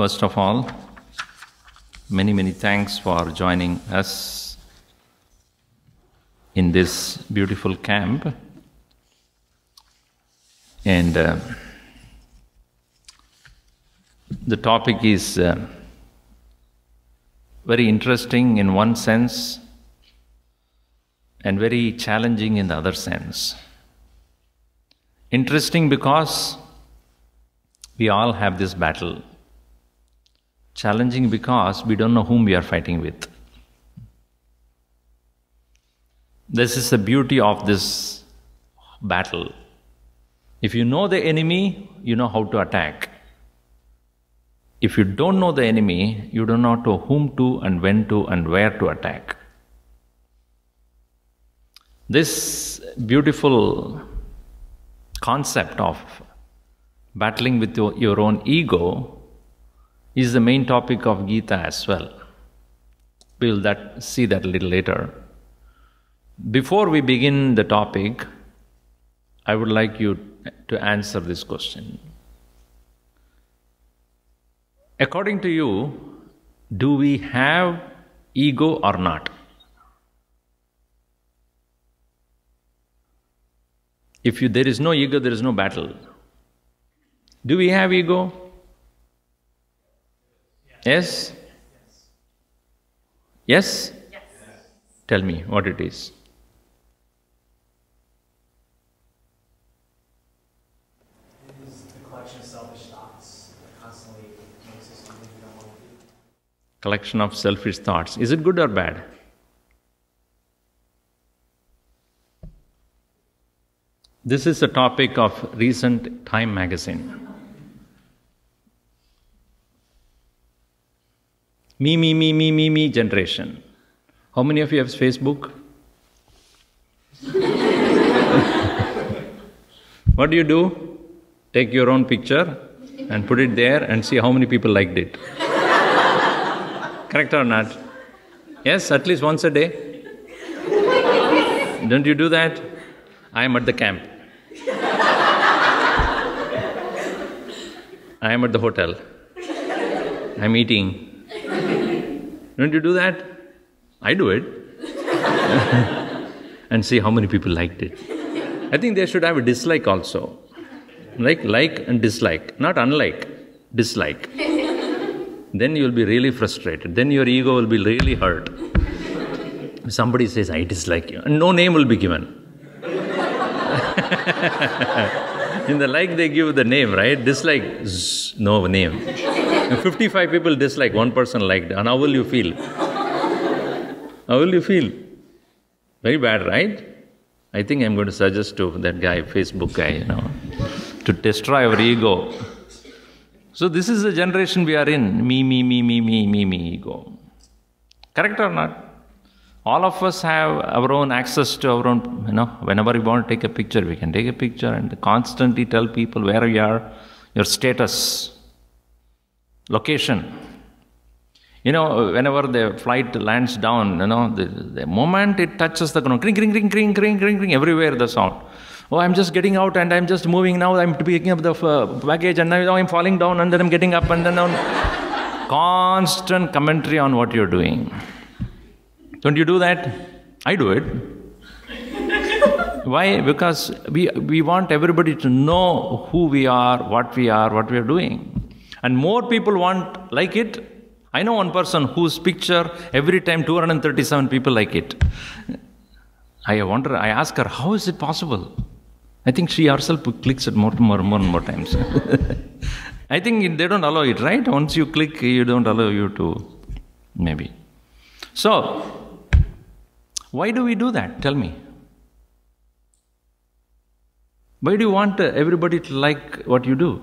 First of all, many thanks for joining us in this beautiful camp. And the topic is very interesting in one sense and very challenging in the other sense. Interesting because we all have this battle. Challenging because we don't know whom we are fighting with. This is the beauty of this battle. If you know the enemy, you know how to attack. If you don't know the enemy, you don't know to whom to and when to and where to attack. This beautiful concept of battling with your own ego is the main topic of Gita as well. We will see that a little later. Before we begin the topic, I would like you to answer this question. According to you, do we have ego or not? If there is no ego, there is no battle. Do we have ego? Yes? Yes? Yes. Tell me what it is. It is the collection of selfish thoughts that constantly makes us do things we don't want to do. Collection of selfish thoughts. Is it good or bad? This is the topic of recent Time magazine. Me generation. How many of you have Facebook? What do? Take your own picture and put it there and see how many people liked it. Correct or not? Yes, at least once a day. Don't you do that? I am at the camp. I am at the hotel. I am eating. Don't you do that? I do it. And see how many people liked it. I think they should have a dislike also. Like and dislike. Not unlike, dislike. Then you will be really frustrated. Then your ego will be really hurt. If somebody says, I dislike you, and no name will be given. In the like they give the name, right? Dislike, no name. And 55 people dislike, one person liked. And how will you feel? How will you feel? Very bad, right? I think I'm going to suggest to that guy, Facebook guy, to destroy our ego. So this is the generation we are in. Me, ego. Correct or not? All of us have our own access to our own, whenever we want to take a picture, we can take a picture and constantly tell people where you are, your status, location. Whenever the flight lands down, the moment it touches the ground, ring, everywhere the sound. Oh, I'm just getting out and I'm just moving now, I'm picking up the baggage and now I'm falling down and then I'm getting up and then down. Constant commentary on what you're doing. Don't you do that? I do it. Why? Because we want everybody to know who we are, what we are doing. And more people want like it. I know one person whose picture, every time 237 people like it. I ask her, how is it possible? I think she herself clicks it more and more times. I think they don't allow it, right? Once you click, you don't allow you to, maybe. So, why do we do that? Tell me. Why do you want everybody to like what you do?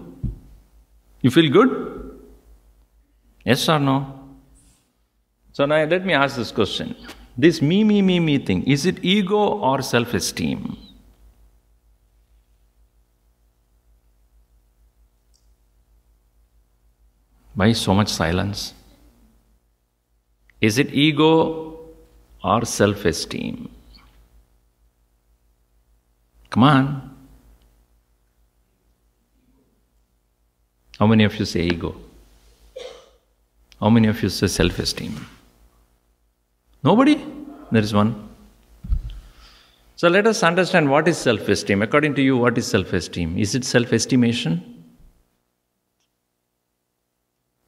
You feel good? Yes or no? So now let me ask this question. This me thing, is it ego or self-esteem? Why so much silence? Is it ego or self-esteem? Come on. How many of you say ego? How many of you say self-esteem? Nobody? There is one. So let us understand what is self-esteem. According to you, what is self-esteem? Is it self-estimation?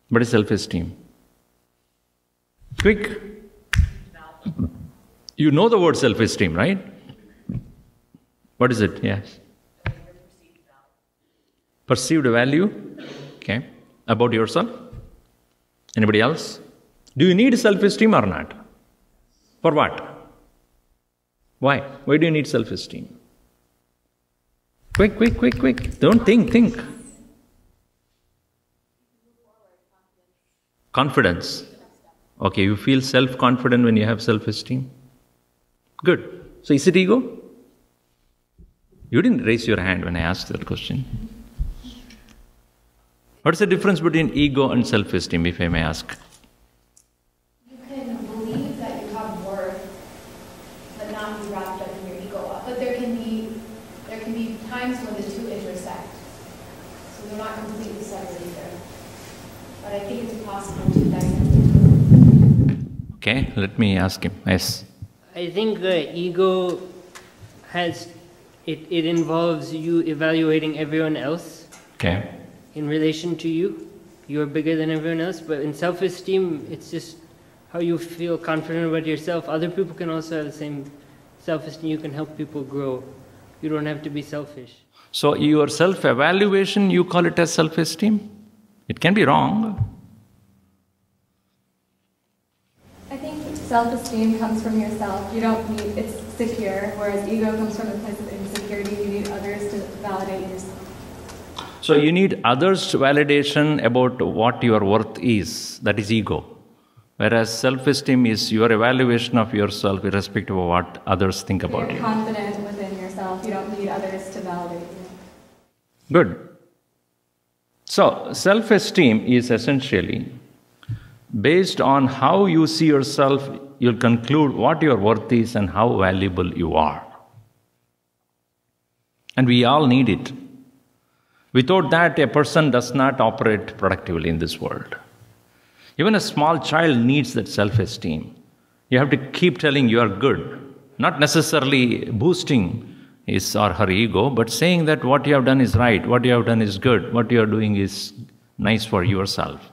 What is self-esteem? Quick. You know the word self-esteem, right? What is it? Yes. Perceived value. Okay. About yourself? Anybody else? Do you need self-esteem or not? For what? Why? Why do you need self-esteem? Quick, quick, quick, quick. Don't think. Confidence. Okay, you feel self-confident when you have self-esteem? Good. So is it ego? You didn't raise your hand when I asked that question. What's the difference between ego and self-esteem, if I may ask? You can believe that you have worth, but not be wrapped up in your ego. But there can be times when the two intersect. So they're not completely separate either. But I think it's possible to dissect the two. Okay, let me ask him. Yes. I think the ego it involves you evaluating everyone else. Okay. In relation to you. You're bigger than everyone else, but in self-esteem, it's just how you feel confident about yourself. Other people can also have the same self-esteem. You can help people grow. You don't have to be selfish. So your self-evaluation, you call it as self-esteem? It can be wrong. I think self-esteem comes from yourself. You don't need, it's secure, whereas ego comes from a place of insecurity. You need others to validate yourself. So you need others' validation about what your worth is. That is ego. Whereas self-esteem is your evaluation of yourself irrespective of what others think about you. You're confident within yourself. You don't need others to validate you. Good. So self-esteem is essentially based on how you see yourself, you'll conclude what your worth is and how valuable you are. And we all need it. Without that, a person does not operate productively in this world. Even a small child needs that self-esteem. You have to keep telling you are good. Not necessarily boosting his or her ego, but saying that what you have done is right, what you have done is good, what you are doing is nice for yourself.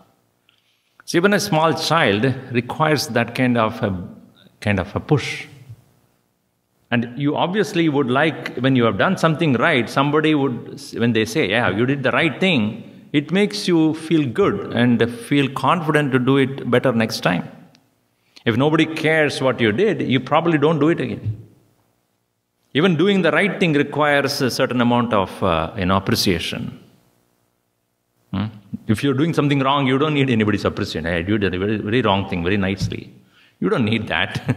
So even a small child requires that kind of a push. And you obviously would like, when you have done something right, somebody would, when they say, yeah, you did the right thing, it makes you feel good and feel confident to do it better next time. If nobody cares what you did, you probably don't do it again. Even doing the right thing requires a certain amount of appreciation. If you're doing something wrong, you don't need anybody's appreciation. Hey, you did a very, very wrong thing, very nicely. You don't need that.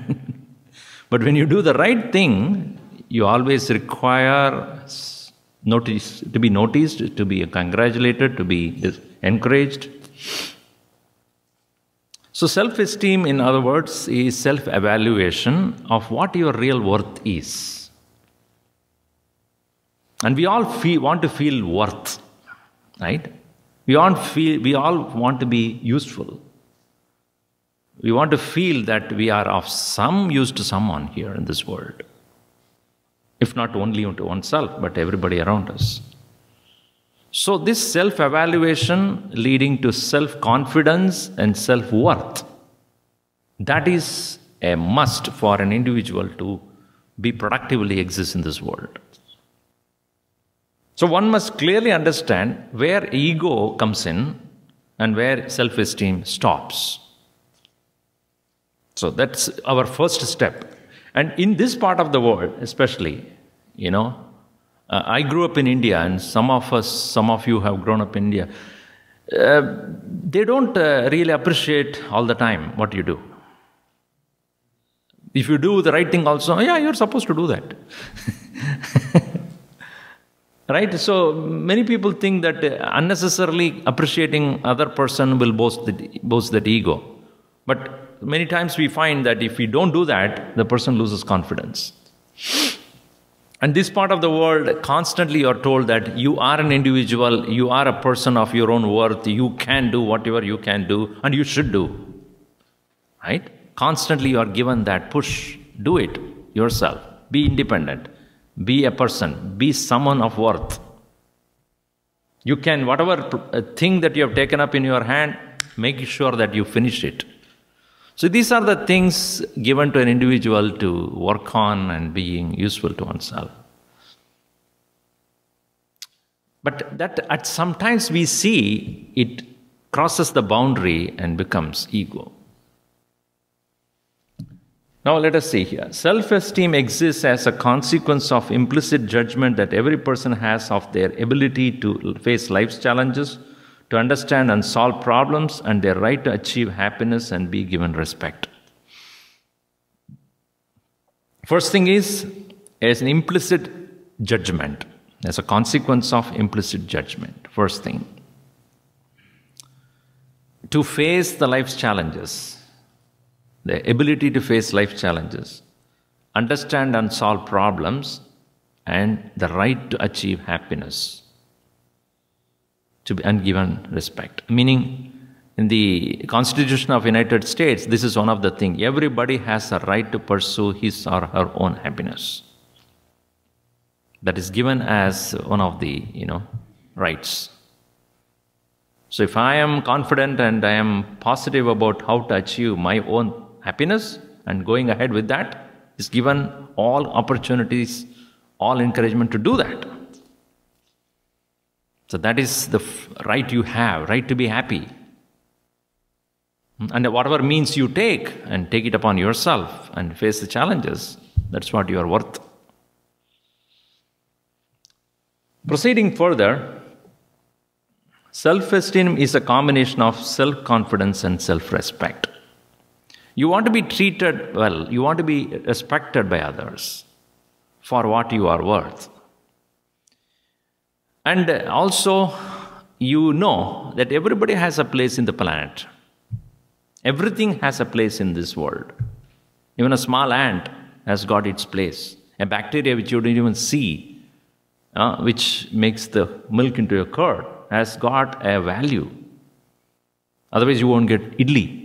But when you do the right thing, you always require to be noticed, to be congratulated, to be encouraged. So self-esteem, in other words, is self-evaluation of what your real worth is. And we all want to feel worth, right? We all want to be useful. We want to feel that we are of some use to someone here in this world. If not only to oneself, but everybody around us. So this self-evaluation leading to self-confidence and self-worth, that is a must for an individual to be productively exist in this world. So one must clearly understand where ego comes in and where self-esteem stops. So that's our first step. And in this part of the world, especially, I grew up in India, and some of you have grown up in India. They don't really appreciate all the time what you do. If you do the right thing also, yeah, you're supposed to do that. Right? So many people think that unnecessarily appreciating other person will boast that ego. But many times we find that if we don't do that, the person loses confidence. And this part of the world, constantly you're told that you are an individual, you are a person of your own worth, you can do whatever you can do, and you should do. Right? Constantly you are given that push. Do it yourself. Be independent. Be a person. Be someone of worth. You can, whatever thing that you have taken up in your hand, make sure that you finish it. So these are the things given to an individual to work on and being useful to oneself. But that at sometimes we see it crosses the boundary and becomes ego. Now let us see here. Self-esteem exists as a consequence of implicit judgment that every person has of their ability to face life's challenges, to understand and solve problems, and their right to achieve happiness and be given respect. First thing is, as an implicit judgment, as a consequence of implicit judgment. First thing. To face the life's challenges, the ability to face life challenges, understand and solve problems, and the right to achieve happiness, to be given respect. Meaning, in the Constitution of United States, this is one of the things. Everybody has a right to pursue his or her own happiness. That is given as one of the, rights. So if I am confident and I am positive about how to achieve my own happiness and going ahead with that, is given all opportunities, all encouragement to do that. So that is the right you have, right to be happy. And whatever means you take, and take it upon yourself and face the challenges, that's what you are worth. Proceeding further, self-esteem is a combination of self-confidence and self-respect. You want to be treated well, you want to be respected by others for what you are worth. And also, you know that everybody has a place in the planet. Everything has a place in this world. Even a small ant has got its place. A bacteria which you don't even see, which makes the milk into a curd, has got a value. Otherwise, you won't get idli.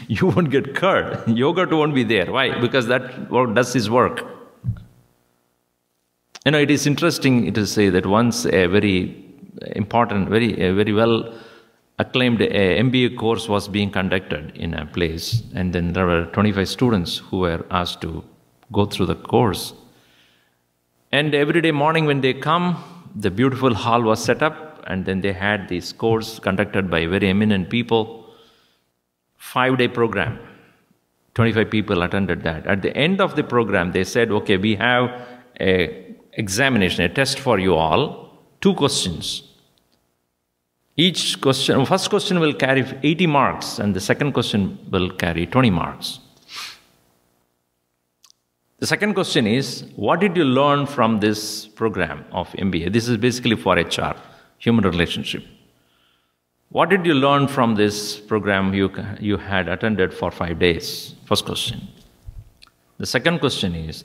You won't get curd. Yogurt won't be there. Why? Because that does his work. It is interesting to say that once a very important, very well acclaimed MBA course was being conducted in a place, and then there were 25 students who were asked to go through the course. And every day morning when they come, the beautiful hall was set up, and then they had this course conducted by very eminent people. 5-day program. 25 people attended that. At the end of the program, they said, okay, we have a examination, a test for you all. 2 questions. Each question, first question will carry 80 marks, and the second question will carry 20 marks. The second question is, what did you learn from this program of MBA? This is basically for HR, human relationship. What did you learn from this program you had attended for 5 days? First question. The second question is,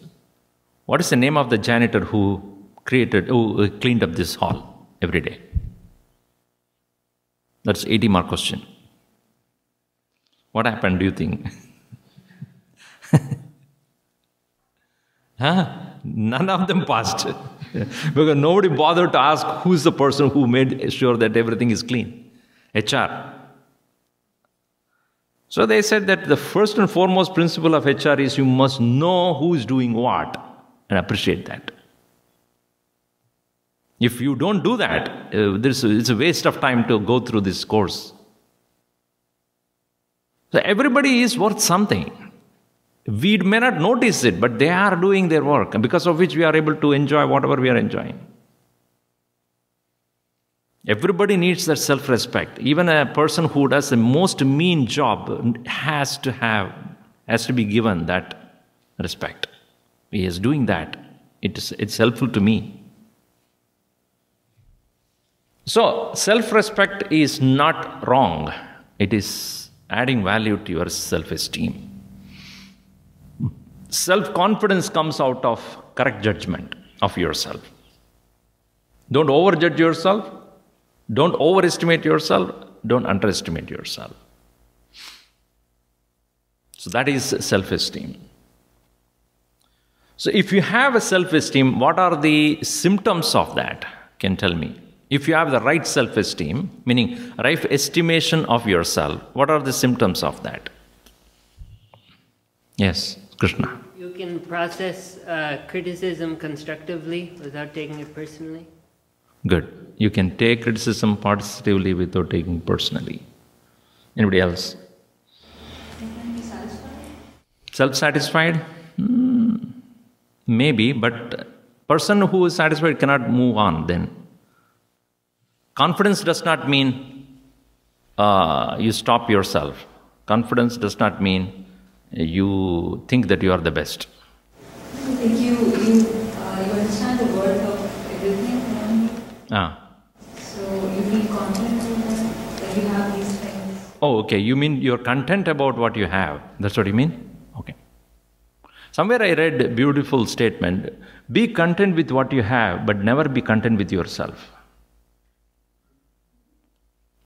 what is the name of the janitor who cleaned up this hall every day? That's 80-mark question. What happened, do you think? None of them passed. Because nobody bothered to ask who's the person who made sure that everything is clean. HR. So they said that the first and foremost principle of HR is you must know who is doing what and appreciate that. If you don't do that, it's a waste of time to go through this course. So everybody is worth something. We may not notice it, but they are doing their work, and because of which we are able to enjoy whatever we are enjoying. Everybody needs that self-respect. Even a person who does the most mean job has to be given that respect. He is doing that. It's helpful to me. So, self-respect is not wrong. It is adding value to your self-esteem. Self-confidence comes out of correct judgment of yourself. Don't overjudge yourself. Don't overestimate yourself. Don't underestimate yourself. So that is self-esteem. So if you have a self-esteem, what are the symptoms of that? Can tell me. If you have the right self-esteem, meaning right estimation of yourself, what are the symptoms of that? Yes, Krishna. You can process criticism constructively without taking it personally. Good. You can take criticism positively without taking it personally. Anybody else? You can be satisfied. Self-satisfied? Maybe, but person who is satisfied cannot move on then. Confidence does not mean you stop yourself. Confidence does not mean you think that you are the best. I think you understand the worth of everything around you. So you feel confident that you have these things. Oh, okay. You mean you're content about what you have. That's what you mean? Okay. Somewhere I read a beautiful statement. Be content with what you have, but never be content with yourself.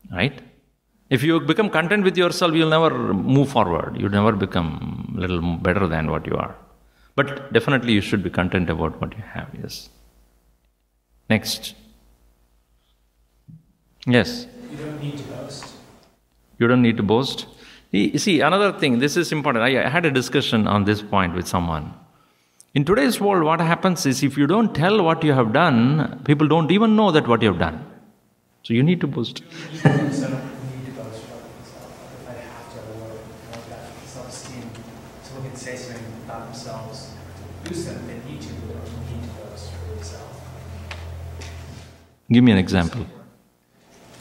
Right? If you become content with yourself, you'll never move forward. You'll never become a little better than what you are. But definitely you should be content about what you have, yes. Next. Yes? You don't need to boast. You don't need to boast? You see, another thing, this is important. I had a discussion on this point with someone. In today's world, what happens is if you don't tell what you have done, people don't even know that what you have done. So you need to boast. So I don't need to boast about myself. If I have to, I will. I want that self-esteem. Someone can say something about themselves, boost them. They need to, but don't need to boast for themselves. Give me an example.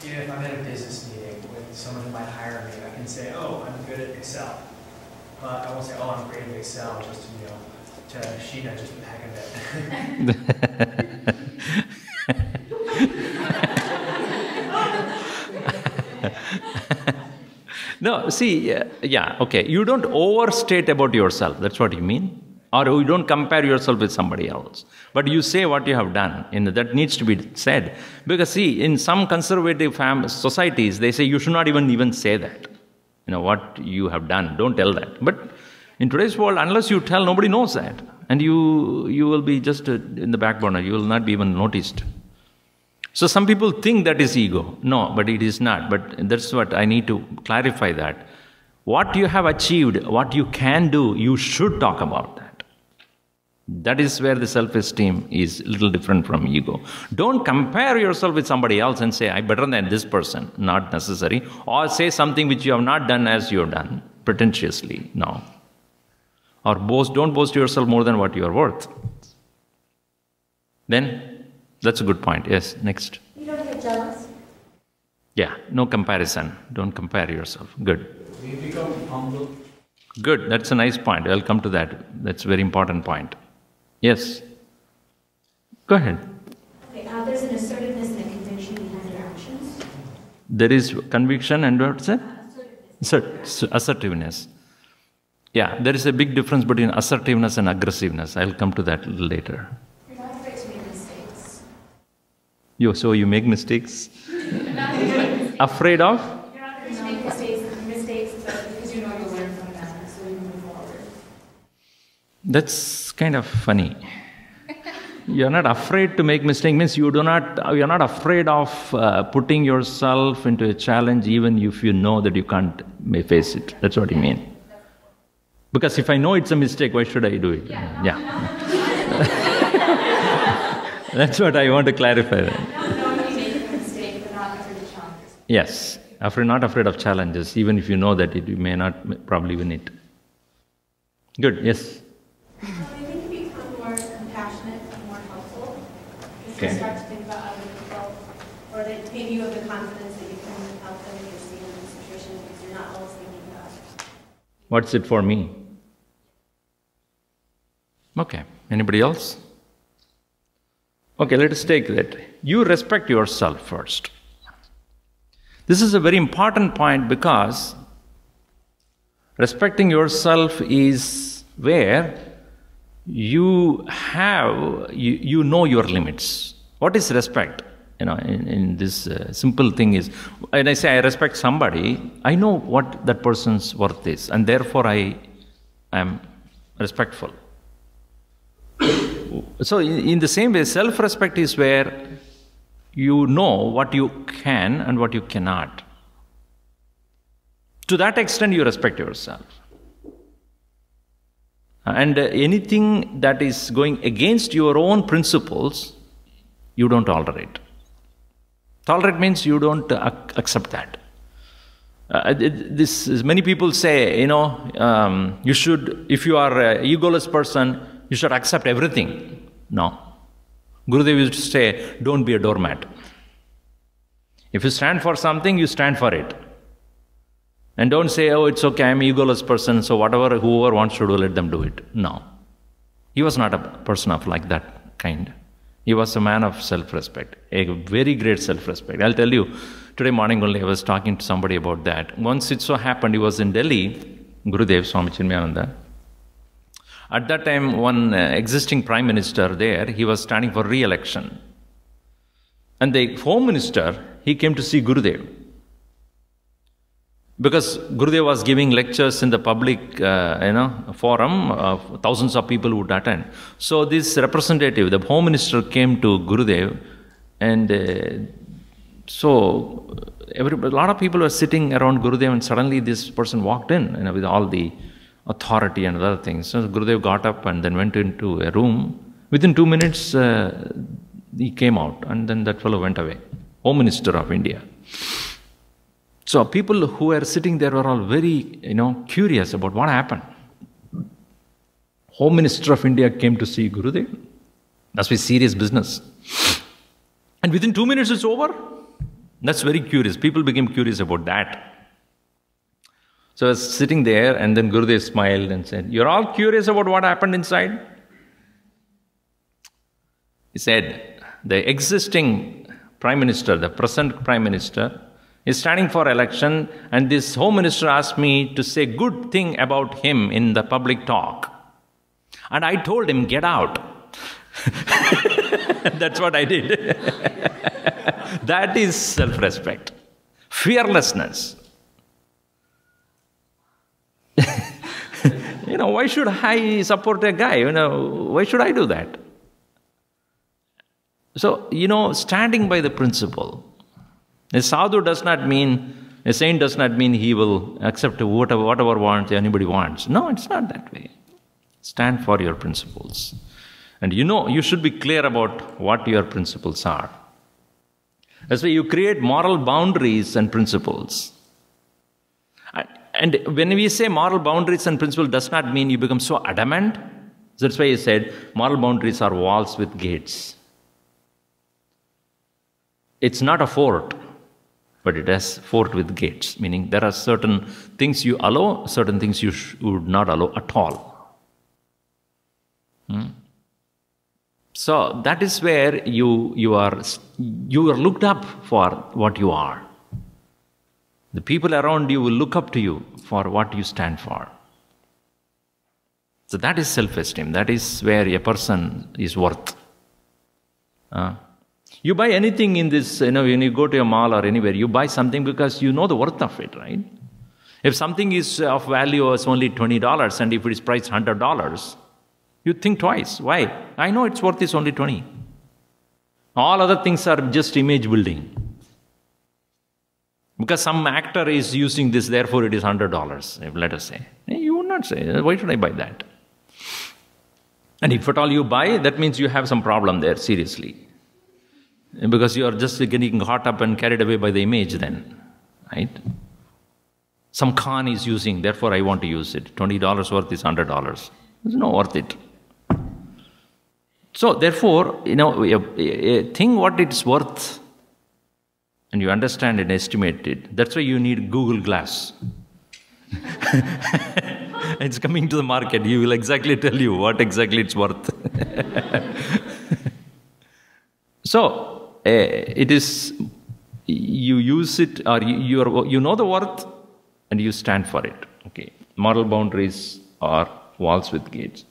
Even if I'm in a business meeting with someone who might hire me, I can say, oh, I'm good at Excel. But I won't say, oh, I'm great at Excel, just to, to Sheena, just for the heck of it. No, see, yeah, okay. You don't overstate about yourself. That's what you mean. Or you don't compare yourself with somebody else. But you say what you have done. That needs to be said. Because see, in some conservative societies, they say you should not even say that. What you have done. Don't tell that. But in today's world, unless you tell, nobody knows that. And you will be just in the back burner. You will not be even noticed. So some people think that is ego. No, but it is not. But that's what I need to clarify that. What you have achieved, what you can do, you should talk about that. That is where the self-esteem is a little different from ego. Don't compare yourself with somebody else and say, I'm better than this person. Not necessary. Or say something which you have not done as you have done, pretentiously. No. Or don't boast yourself more than what you are worth. Then, that's a good point. Yes, next. You don't get jealous. Yeah, no comparison. Don't compare yourself. Good. We become humble. Good, that's a nice point. I'll come to that. That's a very important point. Yes. Go ahead. Okay, there's an assertiveness and a conviction behind your actions. There is conviction and what's it? Assertiveness. Yeah, there is a big difference between assertiveness and aggressiveness. I'll come to that a little later. You're not afraid to make mistakes. So you make mistakes? Afraid of? You're not afraid to make mistakes, but because you know you'll learn from them, so you move forward. That's kind of funny. You're not afraid to make mistakes, means you're not afraid of putting yourself into a challenge even if you know that you can't face it. That's what you mean. Because if I know it's a mistake, why should I do it? Yeah. That's what I want to clarify. Knowing you make a mistake, but not afraid to challenge yourself. Yes, not afraid of challenges, even if you know that you may not probably win it. Good, yes? I think you become more compassionate and more helpful. Because Okay. you start to think about other people, or that maybe you have the confidence that you can help them if you're seeing them in a situation because you're not always thinking about it. What's it for me? Okay, anybody else? Okay, let us take that. You respect yourself first. This is a very important point because respecting yourself is where you know your limits. What is respect? In this simple thing is, when I say I respect somebody, I know what that person's worth is, and therefore I am respectful. So in the same way, self-respect is where you know what you can and what you cannot. To that extent, you respect yourself. And anything that is going against your own principles, you don't tolerate. Tolerate means you don't accept that. Many people say, you should, if you are an egoless person, you should accept everything. No. Gurudev used to say, don't be a doormat. If you stand for something, you stand for it. And don't say, oh, it's okay, I'm an egoless person, so whoever wants to do, let them do it. No. He was not a person of like that kind. He was a man of self-respect, a very great self-respect. I'll tell you, today morning only I was talking to somebody about that. Once it so happened, he was in Delhi, Gurudev Swami Chinmayananda. At that time, one existing prime minister there, he was standing for re-election. And the home minister, he came to see Gurudev. Because Gurudev was giving lectures in the public, forum, thousands of people would attend. So this representative, the home minister, came to Gurudev, and a lot of people were sitting around Gurudev, and suddenly this person walked in, with all the authority and other things. So Gurudev got up and then went into a room. Within 2 minutes, he came out, and then that fellow went away. Home Minister of India. So people who were sitting there were all very, curious about what happened. Home Minister of India came to see Gurudev. That's very serious business. And within 2 minutes it's over. That's very curious. People became curious about that. So I was sitting there, and then Gurudev smiled and said, you're all curious about what happened inside? He said, the existing Prime Minister, the present Prime Minister, is standing for election, and this Home Minister asked me to say good thing about him in the public talk. And I told him, get out. That's what I did. That is self-respect. Fearlessness. Why should I support a guy? Why should I do that? So, standing by the principle. A sadhu does not mean, a saint does not mean he will accept whatever wants anybody wants. No, it's not that way. Stand for your principles. And you should be clear about what your principles are. That's why you create moral boundaries and principles. And when we say moral boundaries and principles, does not mean you become so adamant. That's why he said moral boundaries are walls with gates. It's not a fort, but it has fort with gates, meaning there are certain things you allow, certain things you would not allow at all. So that is where you are looked up for what you are. The people around you will look up to you for what you stand for. So that is self-esteem. That is where a person is worth. You buy anything in this, when you go to a mall or anywhere, you buy something because you know the worth of it, right? If something is of value as only $20 and if it is priced $100, you think twice. Why? I know its worth is only 20. All other things are just image building. Because some actor is using this, therefore it is $100, let us say. You would not say, why should I buy that? And if at all you buy, that means you have some problem there, seriously. Because you are just getting caught up and carried away by the image then, right? Some Khan is using, therefore I want to use it. $20 worth is $100. It's not worth it. So therefore, a thing what it's worth, and you understand and estimate it, that's why you need Google Glass. It's coming to the market. You will exactly tell you what exactly it's worth. So, it is, you use it, or you know the worth, and you stand for it. Okay. Moral boundaries are walls with gates.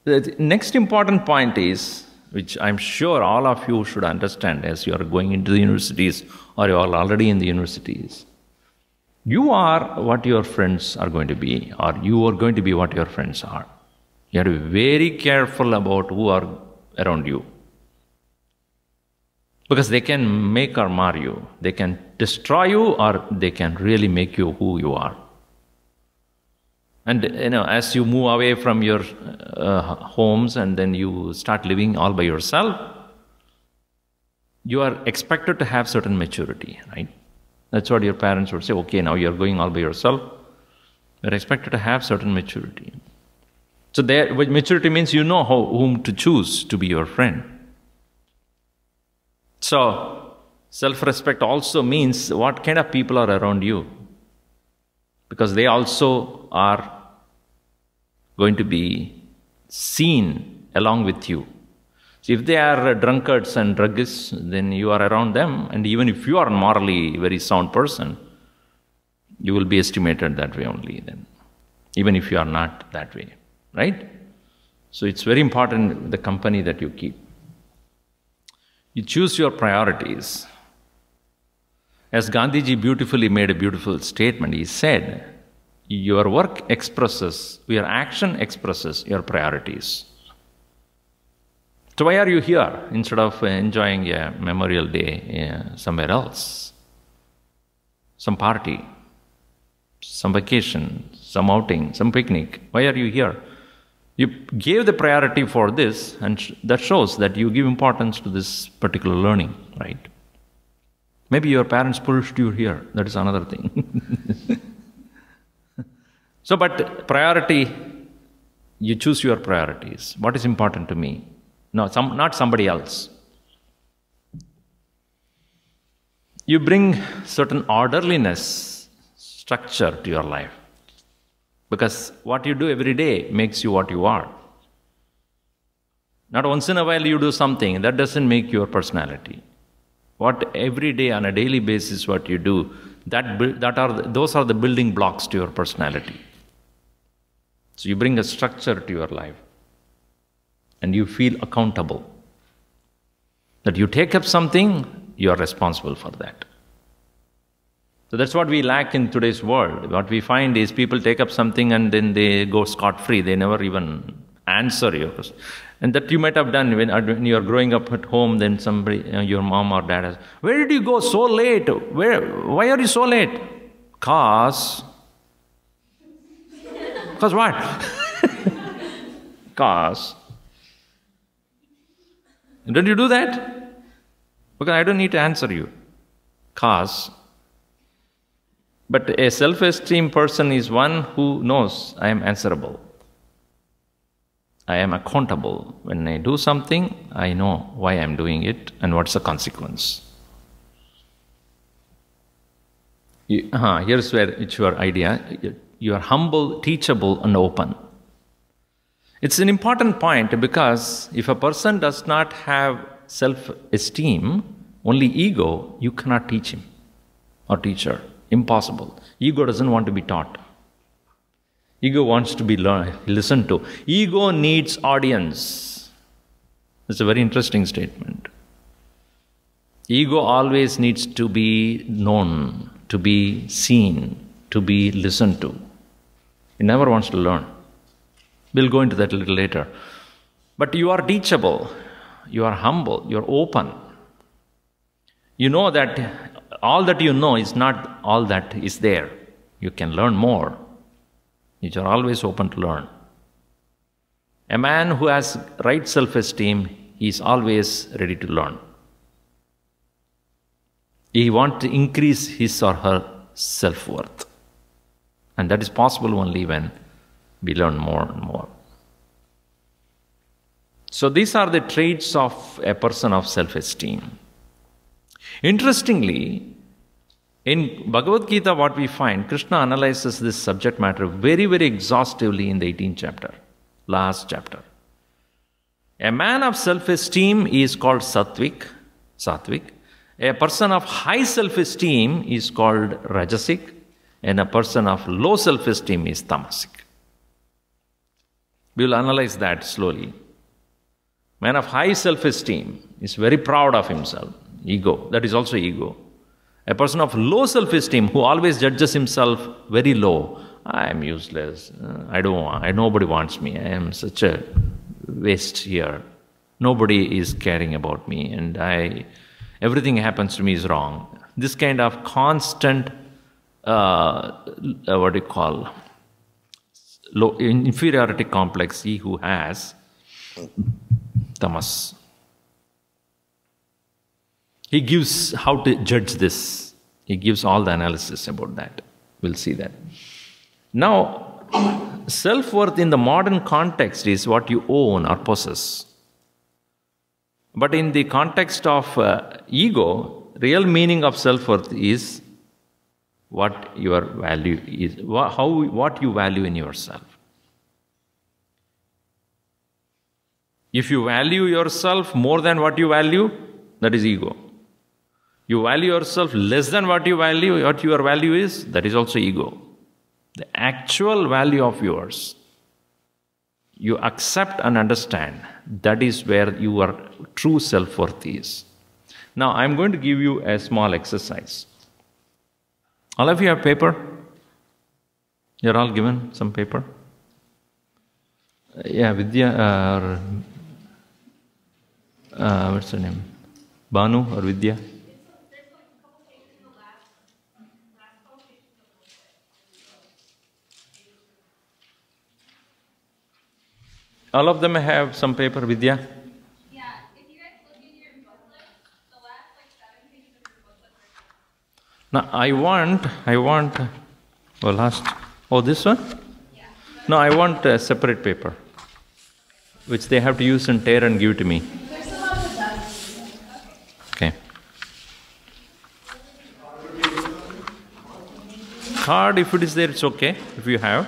The next important point is, which I'm sure all of you should understand as you are going into the universities or you are already in the universities. You are what your friends are going to be, or you are going to be what your friends are. You have to be very careful about who are around you. Because they can make or mar you. They can destroy you or they can really make you who you are. And as you move away from your homes and then you start living all by yourself, you are expected to have certain maturity, right? That's what your parents would say, okay, now you're going all by yourself. You're expected to have certain maturity. So maturity means you know whom to choose to be your friend. So, self-respect also means what kind of people are around you. Because they also are going to be seen along with you. So if they are drunkards and druggists, then you are around them, and even if you are morally a very sound person, you will be estimated that way only then, even if you are not that way, right? So it's very important the company that you keep. You choose your priorities. As Gandhiji beautifully made a beautiful statement, he said, your work expresses, your action expresses your priorities. So why are you here instead of enjoying a Memorial Day somewhere else? Some party, some vacation, some outing, some picnic. Why are you here? You gave the priority for this, and that shows that you give importance to this particular learning, right? Maybe your parents pushed you here. That is another thing. So, but priority, you choose your priorities. What is important to me? No, not somebody else. You bring certain orderliness, structure to your life. Because what you do every day makes you what you are. Not once in a while you do something, that doesn't make your personality. What every day on a daily basis what you do, those are the building blocks to your personality. So you bring a structure to your life. And you feel accountable. That you take up something, you are responsible for that. So that's what we lack in today's world. What we find is people take up something and then they go scot-free. They never even answer your question. And that you might have done when you are growing up at home, then somebody, your mom or dad asks, where did you go so late? Why are you so late? Cause what? Cause. Don't you do that? Because I don't need to answer you. Cause. But a self-esteem person is one who knows I am answerable. I am accountable. When I do something, I know why I am doing it and what's the consequence. Here's where it's your idea. You are humble, teachable, and open. It's an important point because if a person does not have self-esteem, only ego, you cannot teach him or teach her. Impossible. Ego doesn't want to be taught. Ego wants to be listened to. Ego needs audience. It's a very interesting statement. Ego always needs to be known, to be seen, to be listened to. It never wants to learn. We'll go into that a little later. But you are teachable, you are humble, you are open. You know that all that you know is not all that is there. You can learn more. You are always open to learn. A man who has right self-esteem, he is always ready to learn. He wants to increase his or her self-worth. And that is possible only when we learn more and more. So these are the traits of a person of self-esteem. Interestingly, in Bhagavad Gita what we find, Krishna analyzes this subject matter very, very exhaustively in the 18th chapter, last chapter. A man of self-esteem is called sattvic. A person of high self-esteem is called rajasic, and a person of low self-esteem is tamasic. We will analyze that slowly. Man of high self-esteem is very proud of himself. Ego, that is also ego. A person of low self-esteem who always judges himself very low. I am useless. Nobody wants me. I am such a waste here. Nobody is caring about me, and everything happens to me is wrong. This kind of constant, low inferiority complex, he who has tamas. He gives how to judge this. He gives all the analysis about that. We'll see that. Now, self-worth in the modern context is what you own or possess. But in the context of ego, real meaning of self-worth is what your value is, what you value in yourself. If you value yourself more than what you value, that is ego. You value yourself less than what your value is, that is also ego. The actual value of yours, you accept and understand, that is where your true self-worth is. Now, I'm going to give you a small exercise. All of you have paper? You're all given some paper? Yeah, Vidya, what's her name? Banu or Vidya? All of them have some paper, Vidya? Yeah, if you guys look in your booklet, the last 7 pages of your booklet are... Now this one? Yeah. No, I want a separate paper, which they have to use and tear and give to me. There's some on the desk. Okay. Card, if it is there, it's okay, if you have.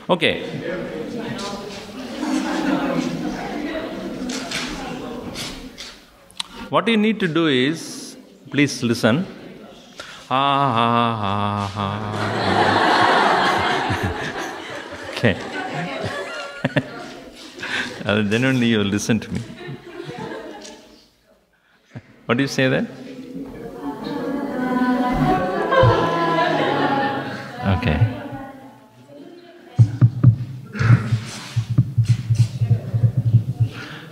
Okay. What you need to do is, please listen. Okay. Then only you listen to me. What do you say then? Okay.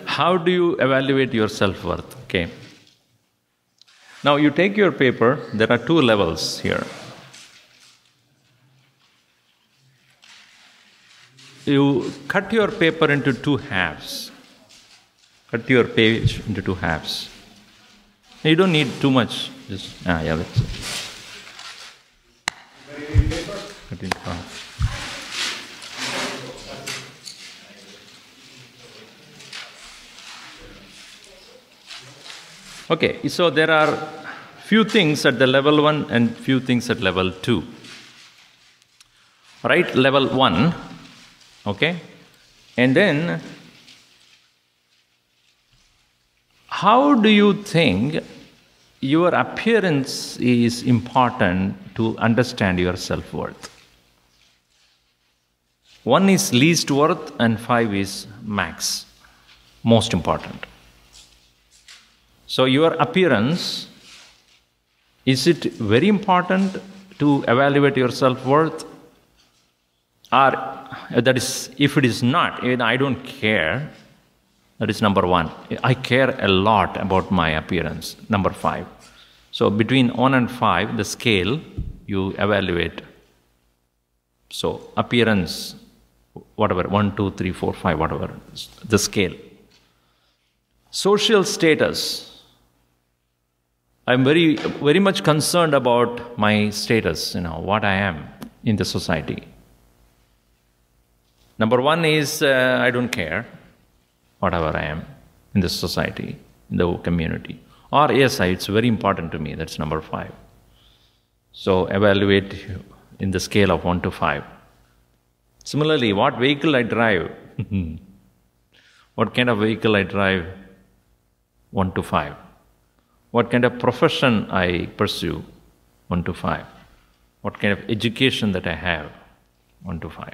How do you evaluate your self-worth? Okay. Now you take your paper, there are 2 levels here. You cut your paper into 2 halves. Cut your page into 2 halves. You don't need too much. Just, yeah, that's it. Cut into half. Okay, so there are few things at the level 1 and few things at level 2. Right, level 1, okay? And then, how do you think your appearance is important to understand your self-worth? 1 is least worth and 5 is max, most important. So your appearance, is it very important to evaluate your self-worth? Or that is, if it is not, I don't care, that is number 1. I care a lot about my appearance, number 5. So between 1 and 5, the scale you evaluate. So appearance, whatever, 1, 2, 3, 4, 5, whatever, the scale. Social status. I'm very, very much concerned about my status, what I am in the society. Number 1 is, I don't care, whatever I am in the society, in the community. Or yes, it's very important to me, that's number 5. So evaluate in the scale of 1 to 5. Similarly, what vehicle I drive, what kind of vehicle I drive, 1 to 5. What kind of profession I pursue? 1 to 5. What kind of education that I have? 1 to 5.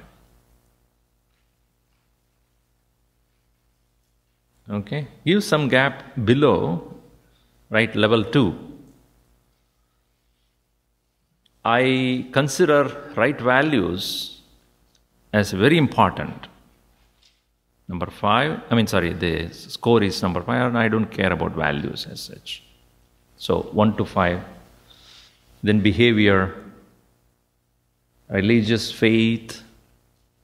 Okay? Give some gap below, right, level 2. I consider right values as very important. Number 5, the score is number 5, and I don't care about values as such. So 1 to 5. Then behavior, religious faith,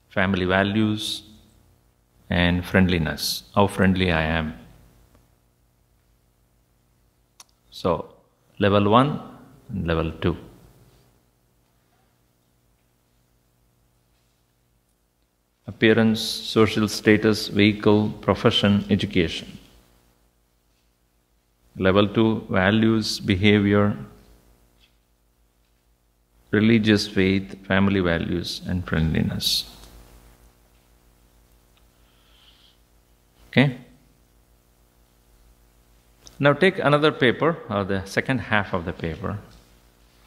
family values, and friendliness. How friendly I am. So level 1 and level 2. Appearance, social status, vehicle, profession, education. Level 2, values, behavior, religious faith, family values, and friendliness. Okay? Now take another paper, or the second half of the paper,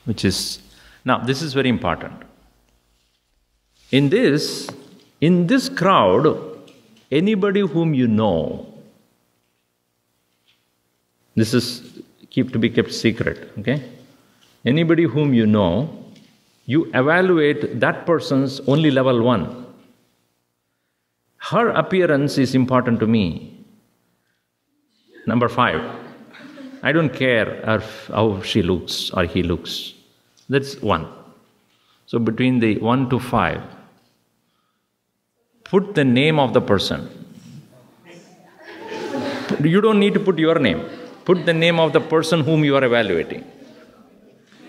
which is, now this is very important. In this crowd, anybody whom you know, this is to be kept secret, okay? Anybody whom you know, you evaluate that person's only level 1. Her appearance is important to me. Number 5. I don't care how she looks or he looks. That's 1. So between the 1 to 5, put the name of the person. You don't need to put your name. Put the name of the person whom you are evaluating.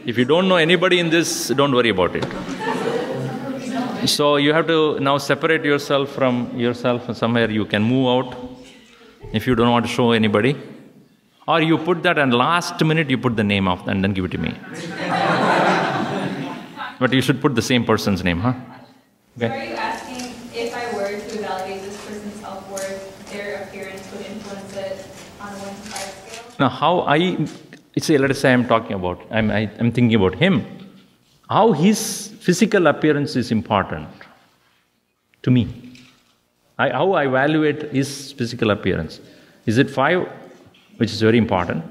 If you don't know anybody in this, don't worry about it. So you have to now separate yourself from yourself. Somewhere you can move out if you don't want to show anybody. Or you put that, and last minute you put the name of, and then give it to me. But you should put the same person's name, huh? Okay. So are you asking if I were to evaluate this person's self-worth, their appearance would influence it on a 1 to 5 scale? Now, how let us say I'm thinking about him. How his physical appearance is important to me. How I evaluate his physical appearance. Is it 5, which is very important?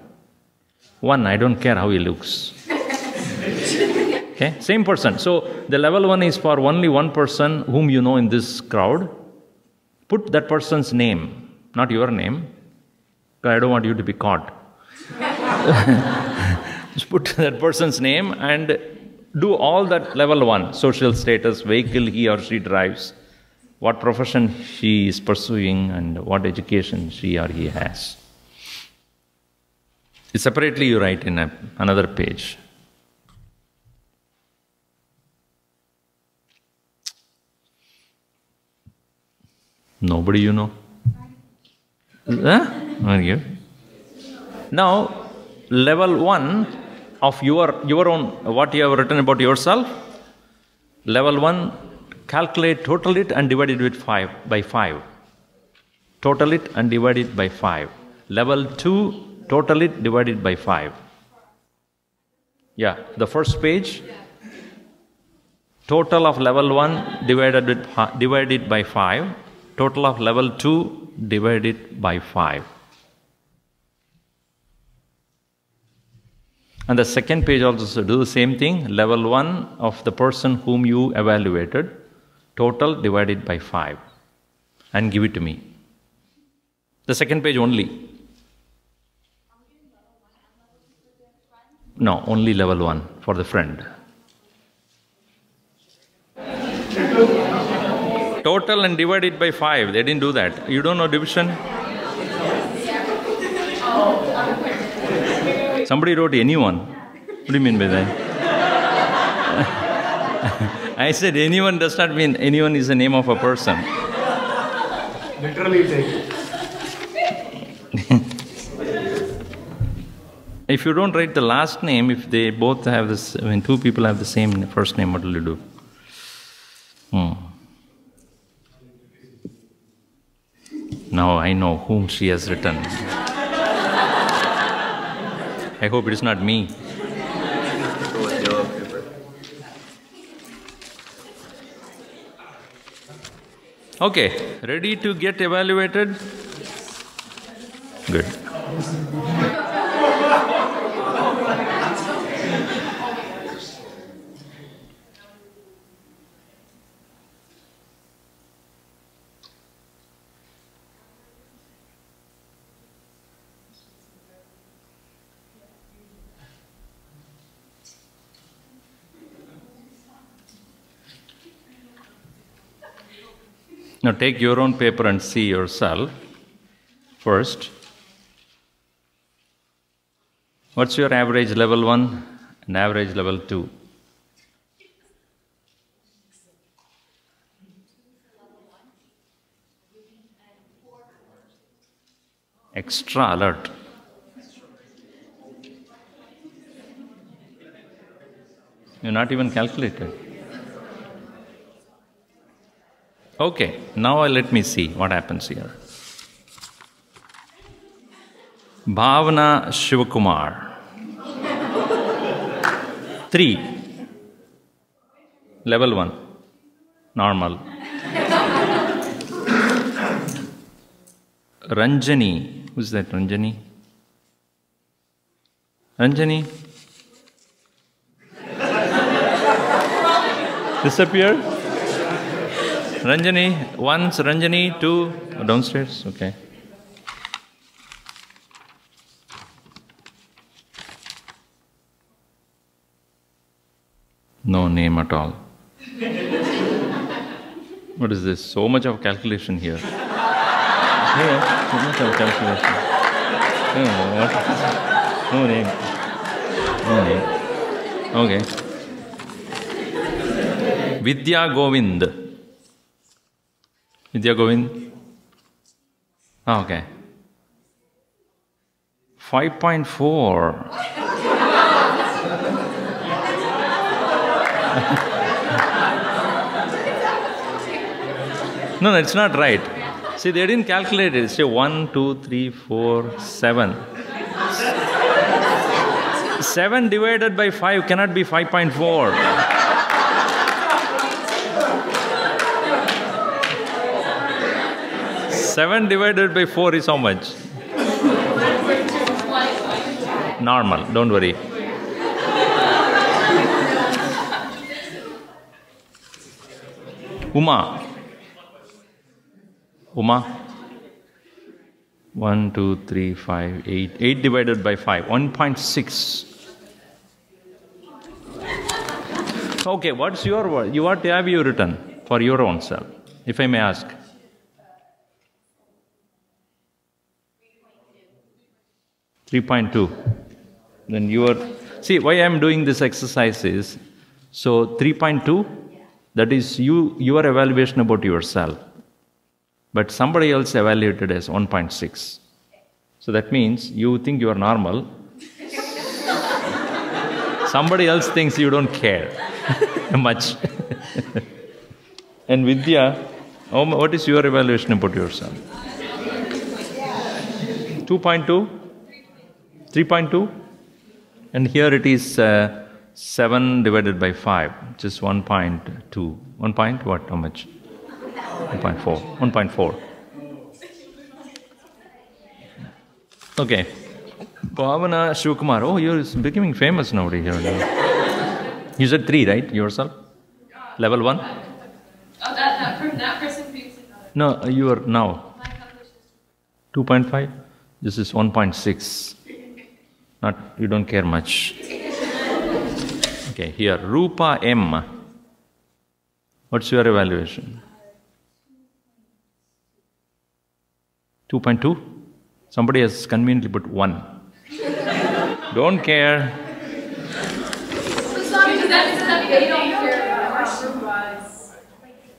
1, I don't care how he looks. Okay, same person. So the level 1 is for only one person whom you know in this crowd. Put that person's name, not your name, because I don't want you to be caught. Just put that person's name and do all that level 1, social status, vehicle he or she drives, what profession she is pursuing, and what education she or he has. Separately you write in another page. Nobody you know? Very good. Now, level 1 of your own, what you have written about yourself, level 1, calculate, total it and divide it by 5. Total it and divide it by 5. Level 2, total it, divide it by 5. Yeah, the first page. Total of level 1 divided by 5. Total of level 2 divided by 5. And the second page also do the same thing. Level 1 of the person whom you evaluated, total divided by 5. And give it to me. The second page only. No, only level 1 for the friend. Total and divided by 5. They didn't do that. You don't know division? Somebody wrote anyone. What do you mean by that? I said anyone does not mean anyone is the name of a person. Literally take. If you don't write the last name, if they both have this, two people have the same first name, what will you do? Now I know whom she has written. I hope it is not me. Okay, ready to get evaluated? Good. Now take your own paper and see yourself first. What's your average level 1 and average level 2? Extra alert. You're not even calculated. Okay, now let me see what happens here. Bhavana Shivakumar. 3. Level 1. Normal. Ranjani. Who's that, Ranjani? Ranjani? Disappear? Ranjani, once, Ranjani, 2, downstairs, okay. No name at all. What is this? So much of calculation here. Yeah, so much of calculation. What? No name. No name. Okay. Vidya Govind. Vidya Govind? Oh, okay. 5.4. No, it's not right. See, they didn't calculate it. Say 1, 2, 3, 4, 7. 7 divided by 5 cannot be 5.4. 7 divided by 4 is how much? Normal, don't worry. Uma. Uma. 1, 2, 3, 5, 8. 8 divided by 5, 1.6. Okay, what's your word? What have you written for your own self, if I may ask? 3.2. Then you are... See, why I am doing this exercise is, so 3.2, that is your evaluation about yourself. But somebody else evaluated as 1.6. So that means you think you are normal. Somebody else thinks you don't care much. And Vidya, what is your evaluation about yourself? 2.2? 3.2? And here it is 7 divided by 5, which is 1.2. 1 point what? How much? 1.4. 1.4. Okay. Bhavana Shivakumar. Oh, you're becoming famous nowadays. You said 3, right? Yourself? Level 1? Oh, that person previously. No, you are now. 2.5? This is 1.6. Not, you don't care much. Okay, here, Rupa M. What's your evaluation? 2.2? Somebody has conveniently put 1. Don't care.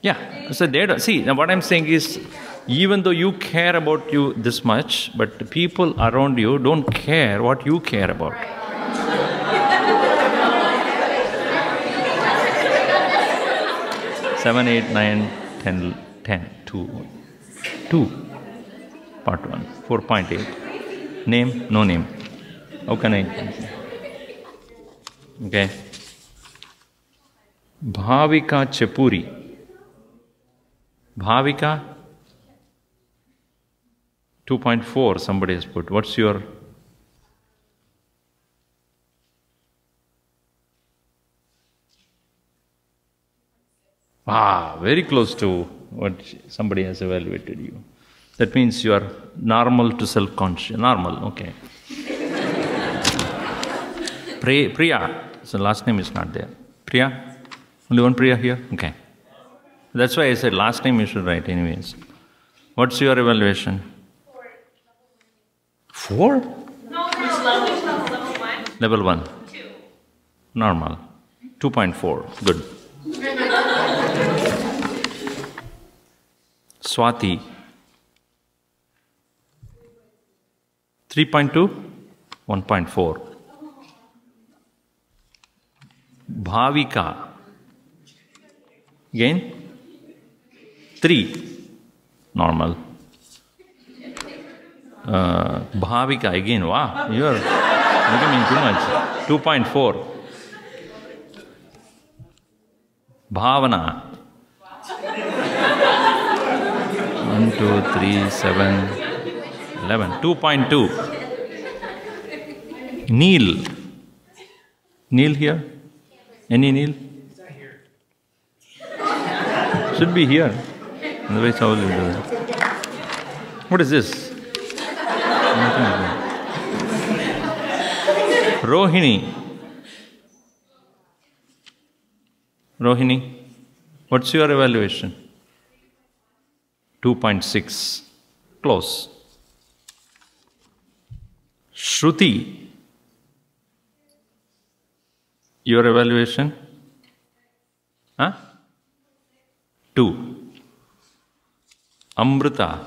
Yeah, so they don't, see, now what I'm saying is, even though you care about you this much, but the people around you don't care what you care about. 7, 8, 9, 10, 10, 2, 2, part 1, 4.8. Name, no name. How can I? Okay. Bhavika Chepuri. Bhavika 2.4 somebody has put. What's your? Very close to what somebody has evaluated you. That means you are normal to self-conscious. Normal, okay. Priya. So last name is not there. Priya? Only one Priya here? Okay. That's why I said last name you should write anyways. What's your evaluation? 4? No, level 1. Level 1. 2. Normal. 2.4. Good. Swati. 3.2? 1.4. Bhavika. Again? 3. Normal. Bhavika again. Wow, you are becoming too much. 2.4. Bhavana. 1, 2, 3, 7, 11. 2.2. Neil. Neil here? Any Neil? Should be here. Otherwise, how will you do that? What is this? Rohini. Rohini, what's your evaluation? 2.6. Close. Shruti, your evaluation? 2. Amrita,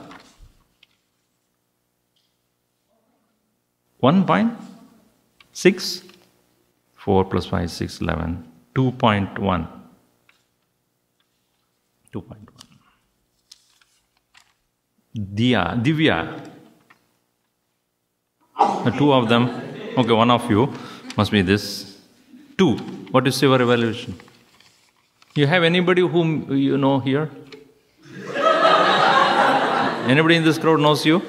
1.6. 4 plus 5, 6, 11. 2.1. 2.1. Divya. The 2 of them. Okay, one of you must be this. 2. What is your evaluation? You have anybody whom you know here? Anybody in this crowd knows you?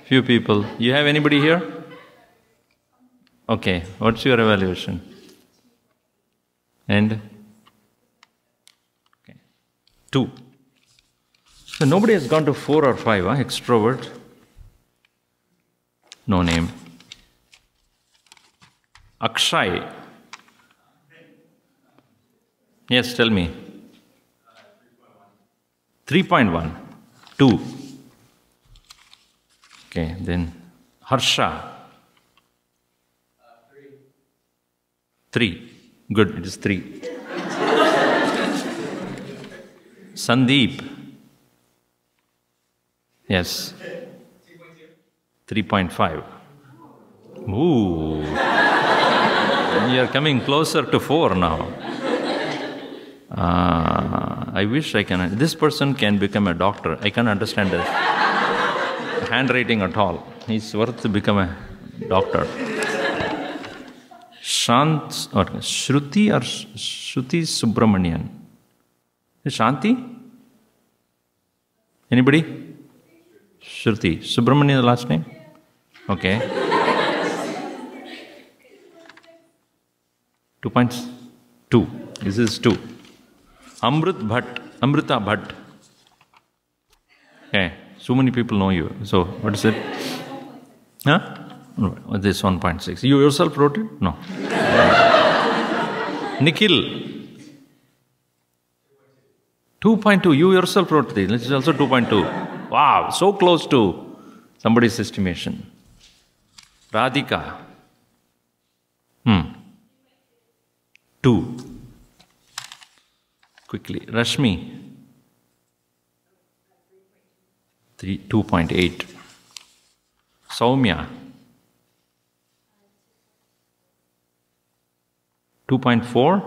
Few people. You have anybody here? Okay, what's your evaluation? And? Okay. 2. So nobody has gone to 4 or 5, extrovert? No name. Akshay. Yes, tell me. 3.1. 2. Okay, then Harsha. 3. Good, it is 3. Sandeep. Yes. 3.5. Ooh. You are coming closer to 4 now. I wish I can. This person can become a doctor. I can't understand his handwriting at all. He's worth to become a doctor. Shant or Shruti or Shruti Subramanian. Shanti? Anybody? Shruti. Subramanian, the last name? Okay. 2.2. This is 2. Amrita Bhatt. Okay. So many people know you. So, what is it? Huh? This 1.6. You yourself wrote it? No. Nikhil. 2.2. You yourself wrote this. This is also 2.2. Wow. So close to somebody's estimation. Radhika. 2. Quickly. Rashmi. 2.8. Saumya. 2.4.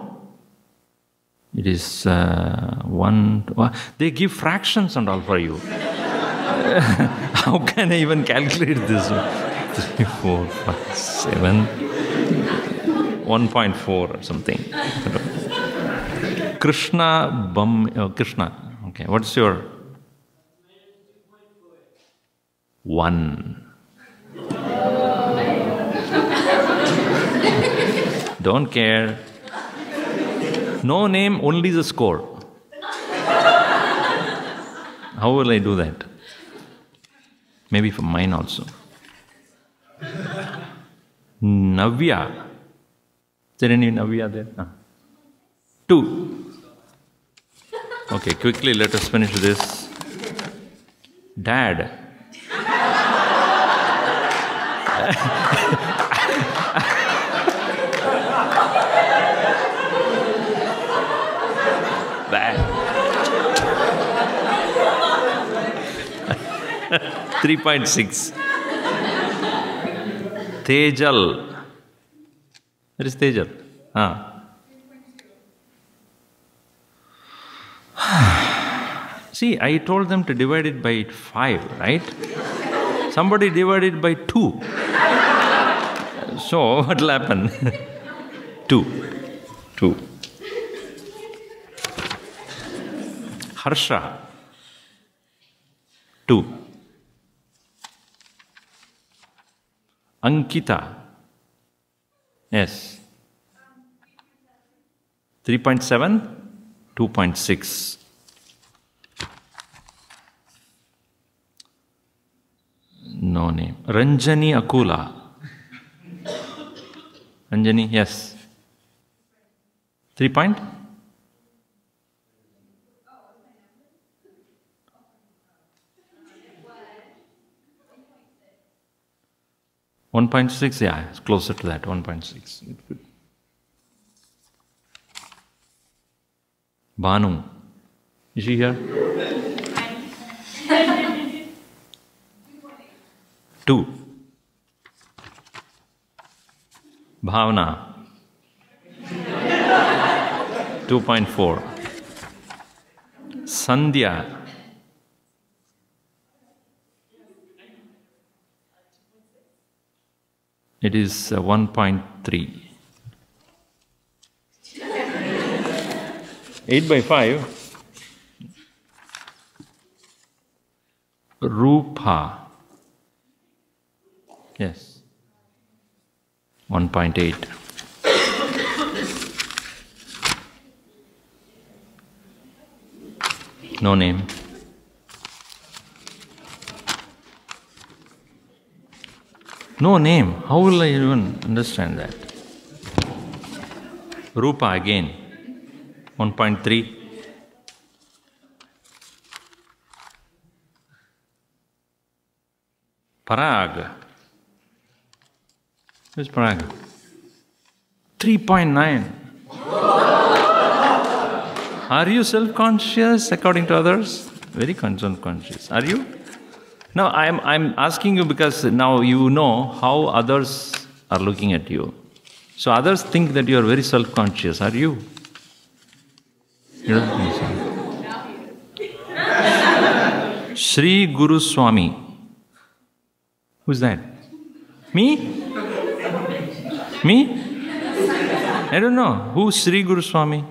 It is 1. They give fractions and all for you. How can I even calculate this? 3, 4, 5, 7, 1.4 or something. Krishna Krishna. Okay, what's your 1? Don't care. No name, only the score. How will I do that? Maybe for mine also. Navya. Is there any Navya there? No. 2. Okay, quickly let us finish this. Dad. Bad. 3.6. Tejal. Where is Tejal? See, I told them to divide it by 5, right? Somebody divided by 2. So, what will happen? 2. Harsha. 2. Ankita. Yes. 3.7, 2.6. No name. Ranjani Akula. Ranjani, yes. 3 point? $1.6, yeah, it's closer to that, 1.6. Banu, is she here? 2. Bhavna, 2.4. Sandhya, it is 1.3. 8 by 5. Rupa. Yes. 1.8. No name. No name. How will I even understand that? Rupa again. 1.3. Parag. Where's Parag? 3.9. Are you self-conscious according to others? Very self-conscious. Are you? No, I'm asking you because now you know how others are looking at you. So others think that you are very self-conscious. Are you? You don't think so? Sri Guru Swami. Who's that? Me? Me? I don't know. Who's Sri Guru Swami?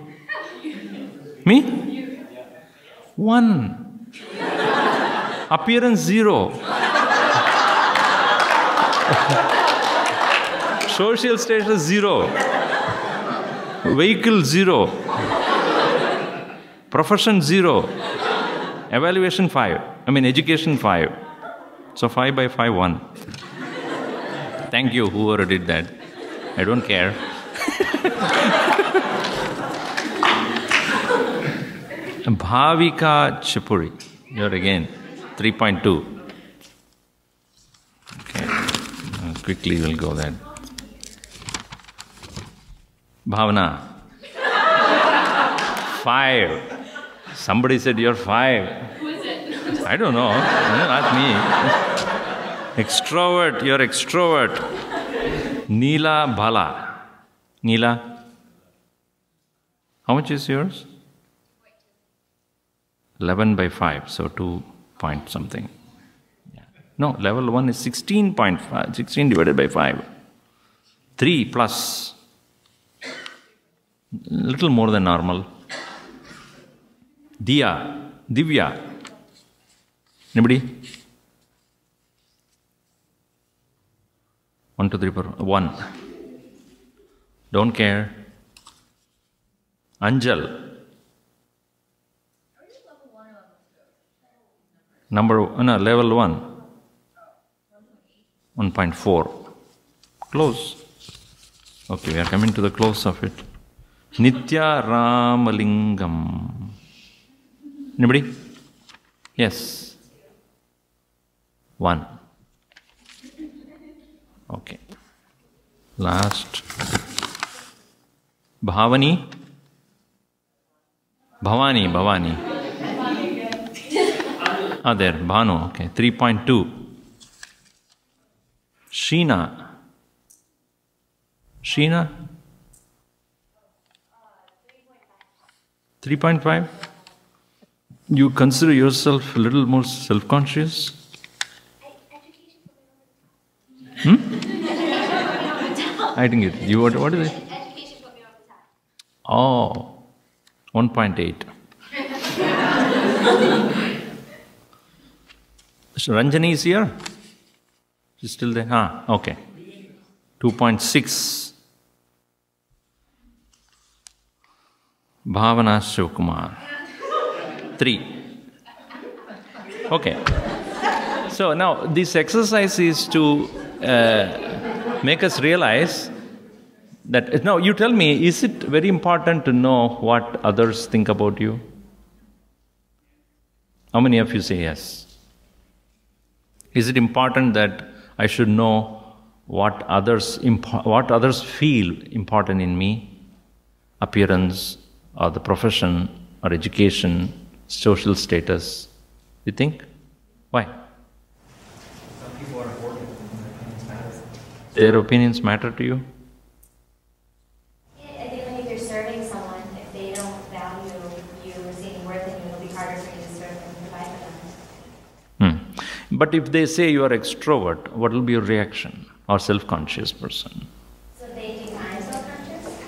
Me? 1. Appearance 0. Social status 0. Vehicle 0. Profession 0. Evaluation 5. Education 5. So 5 by 5, 1. Thank you, whoever did that. I don't care. Bhavika Chipuri. You're again 3.2. Okay. Quickly we'll go there. Bhavana. 5. Somebody said you're 5. Who is it? I don't know. Not me. Extrovert. You're extrovert. Neela Bala. Neela. How much is yours? 11 by 5. So 2 point something. Yeah. No, level 1 is 16.5. 16 divided by 5. 3 plus. Little more than normal. Divya. Anybody? 1, 2, 3, 4. 1. Don't care. Anjal. Level 1. 1.4. Close. Okay, we are coming to the close of it. Nitya Ramalingam. Anybody? Yes. 1. Okay. Last. Bhavani. There, Bhanu. Okay, 3.2. Sheena. 3.5. You consider yourself a little more self-conscious? I didn't get it. You what is it? Education put me over the top. Oh, 1.8. So Ranjani is here? She's still there? Okay. 2.6. Bhavana Shivkumar. 3. Okay. So now this exercise is to make us realize that, now you tell me, is it very important to know what others think about you? How many of you say yes? Is it important that I should know what others feel important in me? Appearance, or the profession, or education, social status? You think? Why? Some people are important and their opinions matter. Their opinions matter to you? Yeah, I think like if you're serving someone, if they don't value you or see any worth in you, it'll be harder for you to serve them and provide for them. But if they say you are extrovert, what will be your reaction? Or self-conscious person? So they think I'm self-conscious.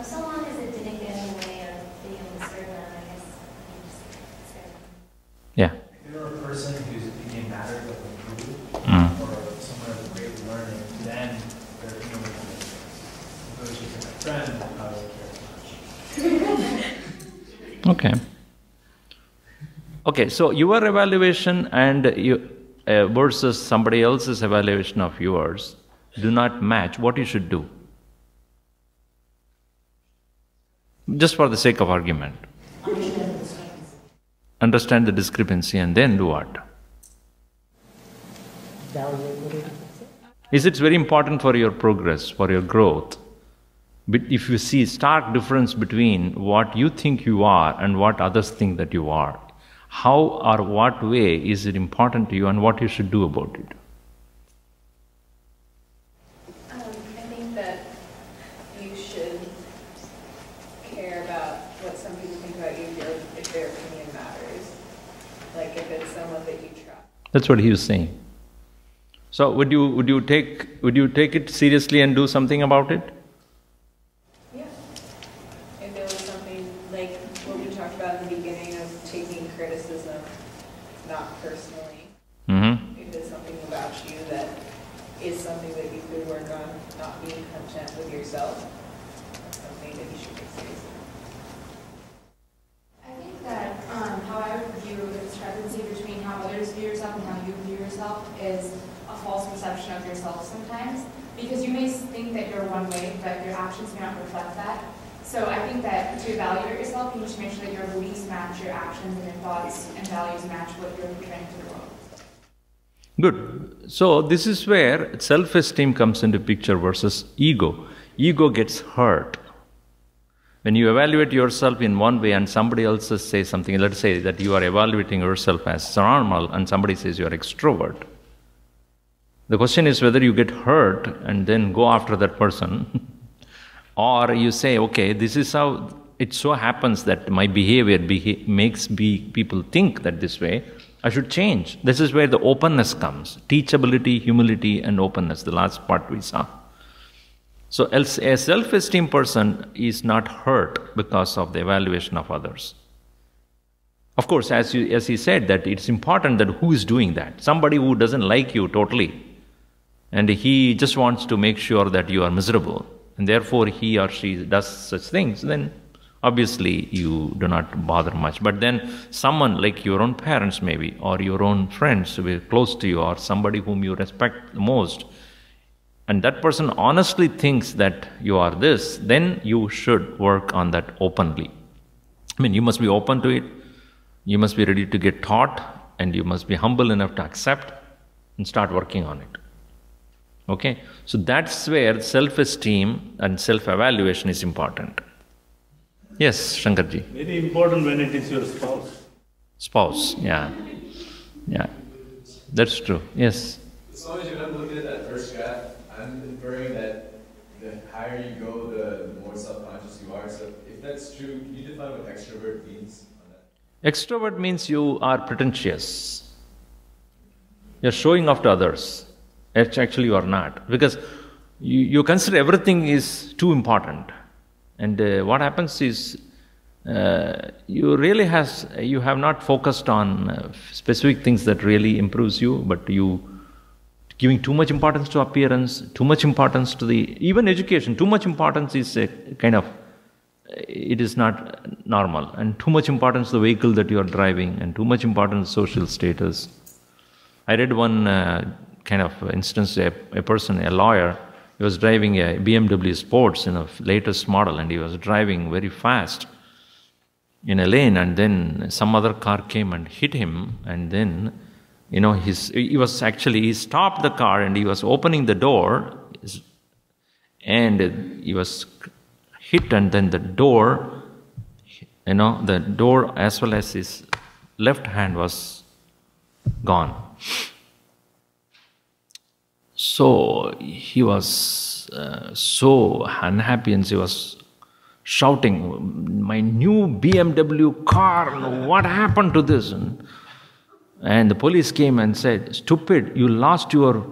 So long as it didn't get in the way of being able to serve them, I guess you just serve them. Yeah. If you're a person whose opinion matters, like a guru, or someone with great learning, then their opinion will come in. If it was just like a friend, I probably wouldn't care as much. Okay. Okay, so your evaluation and versus somebody else's evaluation of yours do not match. What you should do? Just for the sake of argument. Understand the discrepancy and then do what? Is it very important for your progress, for your growth? But if you see stark difference between what you think you are and what others think that you are, how or what way is it important to you and what you should do about it? I think that you should care about what some people think about you if their opinion matters. Like if it's someone that you trust. That's what he was saying. So would you take it seriously and do something about it? Yeah. If there was something like what we talked about in the beginning of taking criticism not personally. If there's something about you that is something that you could work on, not being content with yourself, that's something that you should take seriously. I think that how I would view the discrepancy between how others view yourself and how you view yourself is a false perception of yourself sometimes. Because you may think that you're one way, but your actions may not reflect that. So I think that to evaluate yourself, you need to make sure that your beliefs match your actions and your thoughts and values match what you're portraying to the world. Good. So this is where self-esteem comes into picture versus ego. Ego gets hurt. When you evaluate yourself in one way and somebody else says something, let's say that you are evaluating yourself as normal and somebody says you are extrovert. The question is whether you get hurt and then go after that person or you say, okay, this is how it so happens that my behavior makes people think that this way, I should change. This is where the openness comes. Teachability, humility, and openness, the last part we saw. So a self-esteem person is not hurt because of the evaluation of others. Of course, as he said, that it's important that who is doing that. Somebody who doesn't like you totally, and he just wants to make sure that you are miserable, and therefore he or she does such things, then obviously you do not bother much. But then someone like your own parents maybe, or your own friends who are close to you, or somebody whom you respect the most, and that person honestly thinks that you are this, then you should work on that openly. I mean, you must be open to it, you must be ready to get taught, and you must be humble enough to accept and start working on it. Okay? So that's where self-esteem and self-evaluation is important. Yes, Shankarji. Very important when it is your spouse. Spouse, yeah. Yeah. That's true. Yes. As long as you're not looking at that first graph, I'm inferring that the higher you go, the more self-conscious you are. So if that's true, can you define what extrovert means on that? Extrovert means you are pretentious. You're showing off to others. Actually, you are not. Because you consider everything is too important. And what happens is, you have not focused on specific things that really improves you, but you giving too much importance to appearance, too much importance to even education, too much importance is it is not normal, and too much importance to the vehicle that you are driving, and too much importance to social status. I read one kind of instance, a person, a lawyer, he was driving a BMW Sports in a latest model, and he was driving very fast in a lane, and then some other car came and hit him, and then he stopped the car and he was opening the door, and he was hit, and then the door as well as his left hand was gone. So he was so unhappy, and he was shouting, "My new BMW car, what happened to this?" And the police came and said, "Stupid, you lost your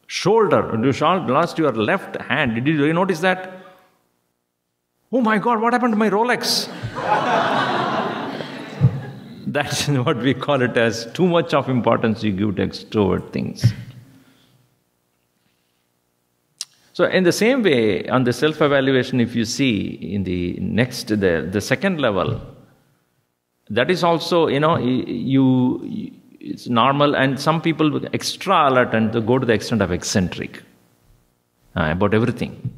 shoulder, you lost your left hand. Did you notice that?" "Oh my God, what happened to my Rolex?" That's what we call it as too much of importance you give to extrovert things. So in the same way, on the self-evaluation, if you see in the second level, that is also, it's normal, and some people extra alert and go to the extent of eccentric about everything.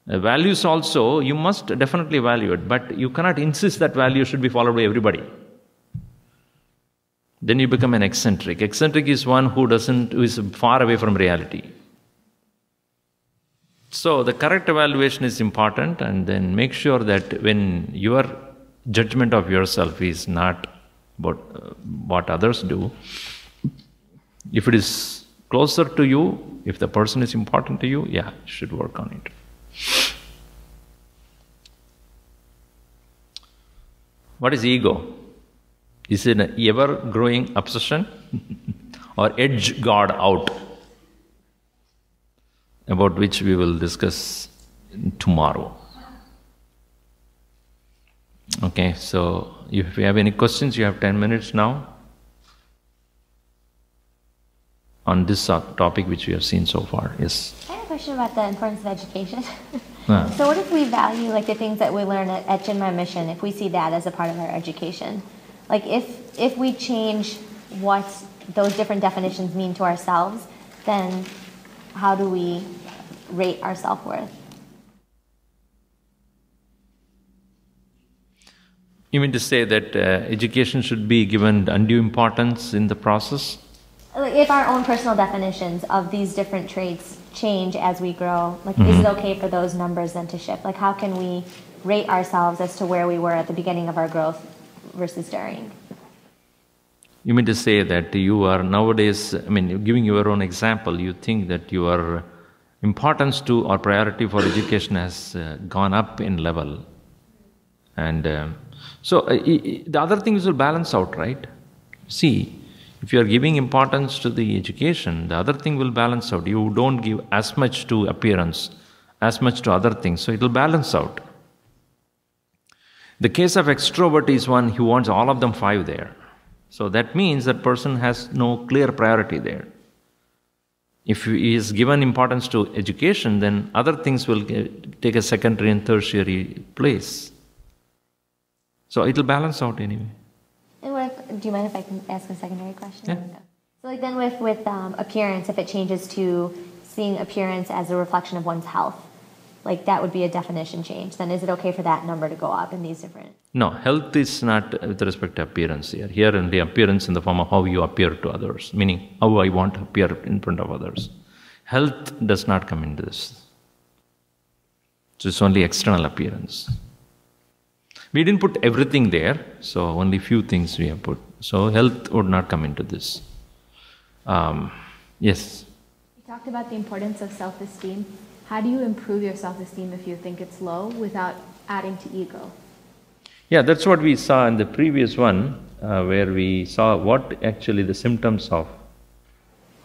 Values also, you must definitely evaluate, but you cannot insist that value should be followed by everybody. Then you become an eccentric. Eccentric is one who is far away from reality. So the correct evaluation is important, and then make sure that when your judgment of yourself is not about what others do, if it is closer to you, if the person is important to you, you should work on it. What is ego? Is it an ever-growing obsession or edge God out? About which we will discuss tomorrow. Okay, so if you have any questions, you have 10 minutes now on this topic which we have seen so far. Yes? I have a question about the importance of education. So what if we value the things that we learn at Chinmay Mission, if we see that as a part of our education? If we change what those different definitions mean to ourselves, then how do we rate our self-worth? You mean to say that education should be given undue importance in the process? If our own personal definitions of these different traits change as we grow, is it okay for those numbers then to shift? How can we rate ourselves as to where we were at the beginning of our growth versus during? You mean to say that you are nowadays, giving your own example, you think that your importance to or priority for education has gone up in level. And so the other things will balance out, right? See, if you are giving importance to the education, the other thing will balance out. You don't give as much to appearance, as much to other things, so it will balance out. The case of extrovert is one who wants all of them 5 there. So that means that person has no clear priority there. If he is given importance to education, then other things will take a secondary and tertiary place. So it will balance out anyway. And do you mind if I can ask a secondary question? Yeah. So like then with appearance, if it changes to seeing appearance as a reflection of one's health, like that would be a definition change. Then is it okay for that number to go up in these different? No, health is not with respect to appearance here. Here in the appearance in the form of how you appear to others, meaning how I want to appear in front of others. Health does not come into this. So it's only external appearance. We didn't put everything there, so only few things we have put. So health would not come into this. Yes? You talked about the importance of self-esteem. How do you improve your self-esteem if you think it's low without adding to ego? Yeah, that's what we saw in the previous one, where we saw what actually the symptoms of.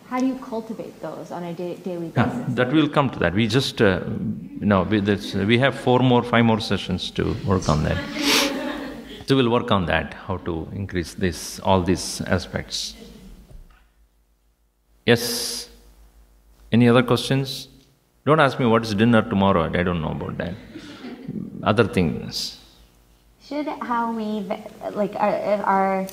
How do you cultivate those on a daily basis? That will come to that. We just, we have 5 more sessions to work on that. So we'll work on that, how to increase all these aspects. Yes? Any other questions? Don't ask me what is dinner tomorrow, I don't know about that. Other things. Should how we, like our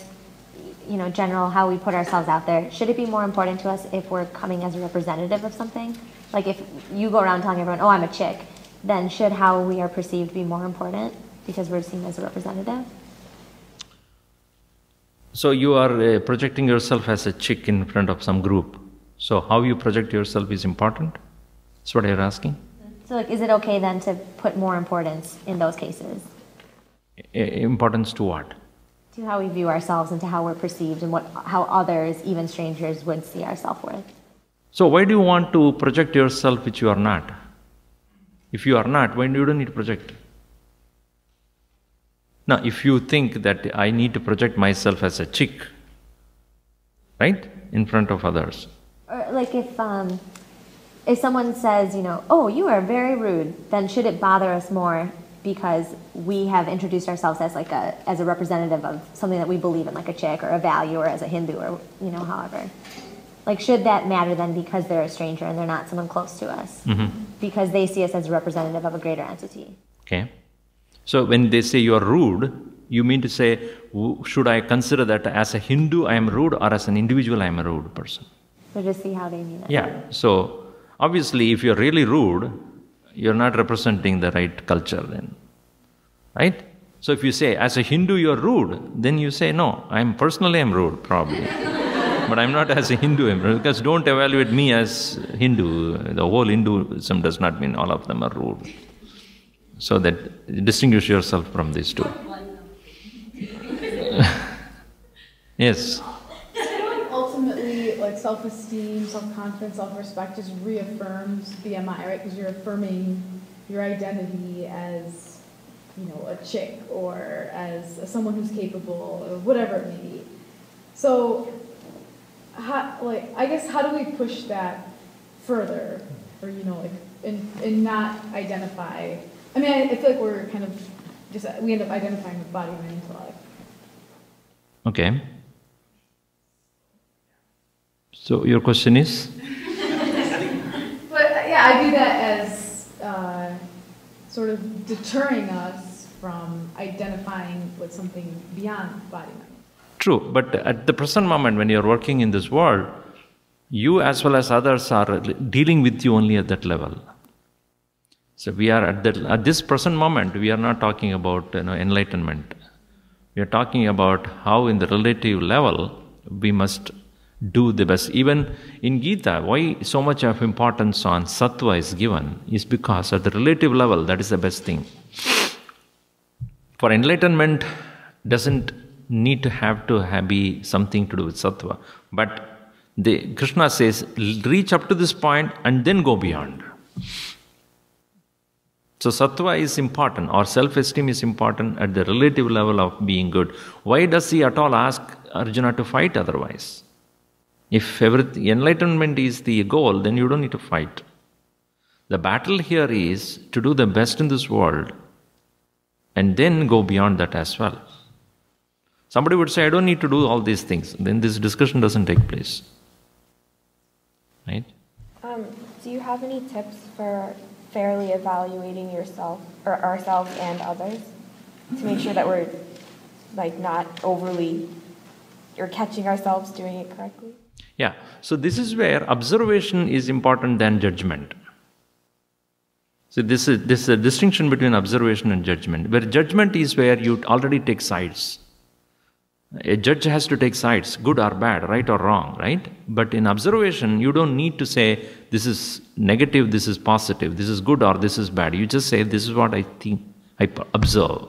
general, how we put ourselves out there, should it be more important to us if we're coming as a representative of something? Like if you go around telling everyone, oh, I'm a chick, then should how we are perceived be more important because we're seen as a representative? So you are projecting yourself as a chick in front of some group. So how you project yourself is important? That's what you're asking? So like, is it okay then to put more importance in those cases? Importance to what? To how we view ourselves and to how we're perceived and how others, even strangers, would see our self-worth. So why do you want to project yourself which you are not? If you are not, why you don't need to project? Now, if you think that I need to project myself as a chick, right, in front of others. Or like if someone says, oh, you are very rude, then should it bother us more because we have introduced ourselves as as a representative of something that we believe in, like a chick or a value or as a Hindu or, however. Like, should that matter then because they're a stranger and they're not someone close to us? Mm-hmm. Because they see us as a representative of a greater entity. Okay. So when they say you are rude, you mean to say, should I consider that as a Hindu I am rude or as an individual I am a rude person? So just see how they mean it. Yeah. So obviously if you're really rude, you're not representing the right culture then, right? So if you say, as a Hindu you're rude, then you say, no, I'm rude probably. But I'm not as a Hindu, because don't evaluate me as Hindu. The whole Hinduism does not mean all of them are rude. So that distinguish yourself from these two. Yes. Ultimately, like self-esteem, self-confidence, self-respect just reaffirms BMI, right? Because you're affirming your identity as, a chick or as someone who's capable or whatever it may be. So, how do we push that further, or and not identify? I mean, I feel like we're kind of we end up identifying with body, mind, intellect. Okay. So your question is? But yeah, I view that as sort of deterring us from identifying with something beyond body, mind. True, but at the present moment when you're working in this world, you as well as others are dealing with you only at that level. So we are at this present moment, we are not talking about enlightenment. We are talking about how in the relative level we must do the best. Even in Gita, why so much of importance on sattva is given is because at the relative level that is the best thing. For enlightenment doesn't need to have be something to do with sattva. But Krishna says, reach up to this point and then go beyond. So sattva is important, or self-esteem is important at the relative level of being good. Why does he at all ask Arjuna to fight otherwise. If enlightenment is the goal, then you don't need to fight. The battle here is to do the best in this world and then go beyond that as well. Somebody would say, I don't need to do all these things. Then this discussion doesn't take place. Right? Do you have any tips for fairly evaluating yourself or ourselves and others to make sure that we're not overly or catching ourselves doing it correctly? Yeah. So this is where observation is important than judgment. So this is a distinction between observation and judgment. Where judgment is where you already take sides. A judge has to take sides, good or bad, right or wrong, right? But in observation, you don't need to say, this is negative, this is positive, this is good or this is bad. You just say, this is what I think, I observe.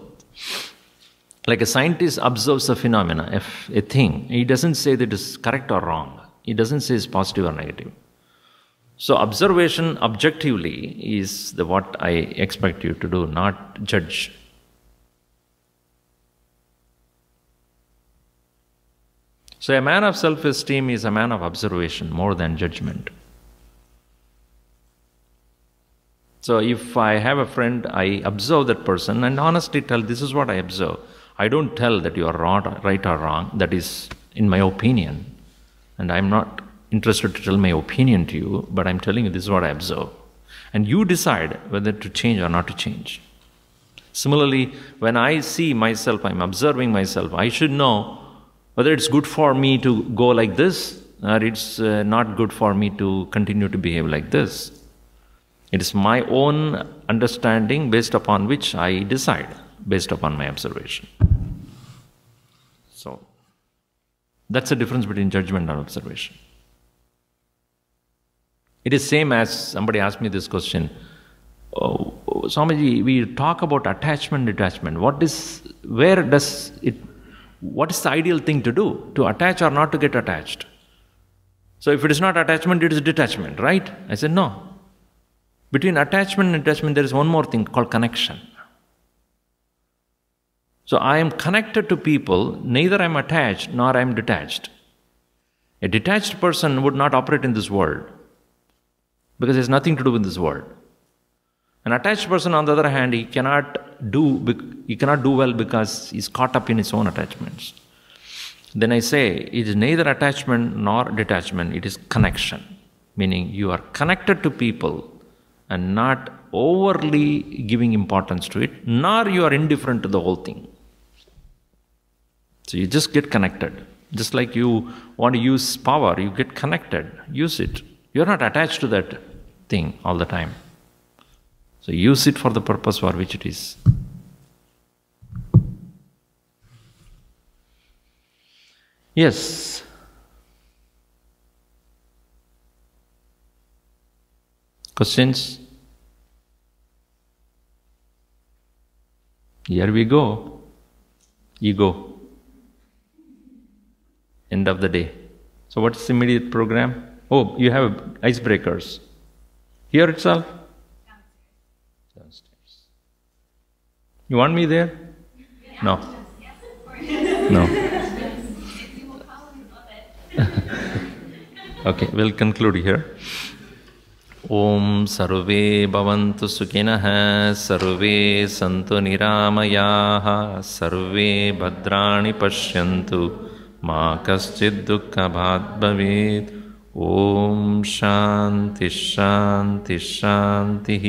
Like a scientist observes a phenomena, a thing. He doesn't say that it is correct or wrong. He doesn't say it's positive or negative. So observation objectively is what I expect you to do, not judge. So a man of self-esteem is a man of observation more than judgment. So if I have a friend, I observe that person and honestly tell, this is what I observe. I don't tell that you are right or wrong. That is in my opinion. And I'm not interested to tell my opinion to you, but I'm telling you this is what I observe. And you decide whether to change or not to change. Similarly, when I see myself, I'm observing myself, I should know whether it's good for me to go like this or it's not good for me to continue to behave like this. It is my own understanding based upon which I decide, based upon my observation. So, that's the difference between judgment and observation. It is same as somebody asked me this question. Oh, Swamiji, we talk about attachment, detachment. What is the ideal thing to do? To attach or not to get attached? So if it is not attachment, it is detachment, right? I said, no. Between attachment and detachment, there is one more thing called connection. So I am connected to people, neither I am attached nor I am detached. A detached person would not operate in this world because he has nothing to do with this world. An attached person, on the other hand, he cannot do well because he is caught up in his own attachments. Then I say, it is neither attachment nor detachment, it is connection. Meaning you are connected to people and not overly giving importance to it, nor you are indifferent to the whole thing. So you just get connected. Just like you want to use power, you get connected, use it. You are not attached to that thing all the time. So use it for the purpose for which it is. Yes. Questions? Here we go. Ego. End of the day. So what's the immediate program? Oh, you have icebreakers. Here itself? Downstairs. You want me there? No. No. Okay, we'll conclude here. Om sarve bhavantu sukhinah, sarve santu niramayaha, sarve bhadrani pashyantu, ma kaschid dukkha bhat bhavet. Om shanti shanti shanti.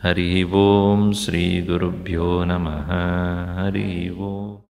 Hari Om Sri Gurubhyo Namaha. Hari Om.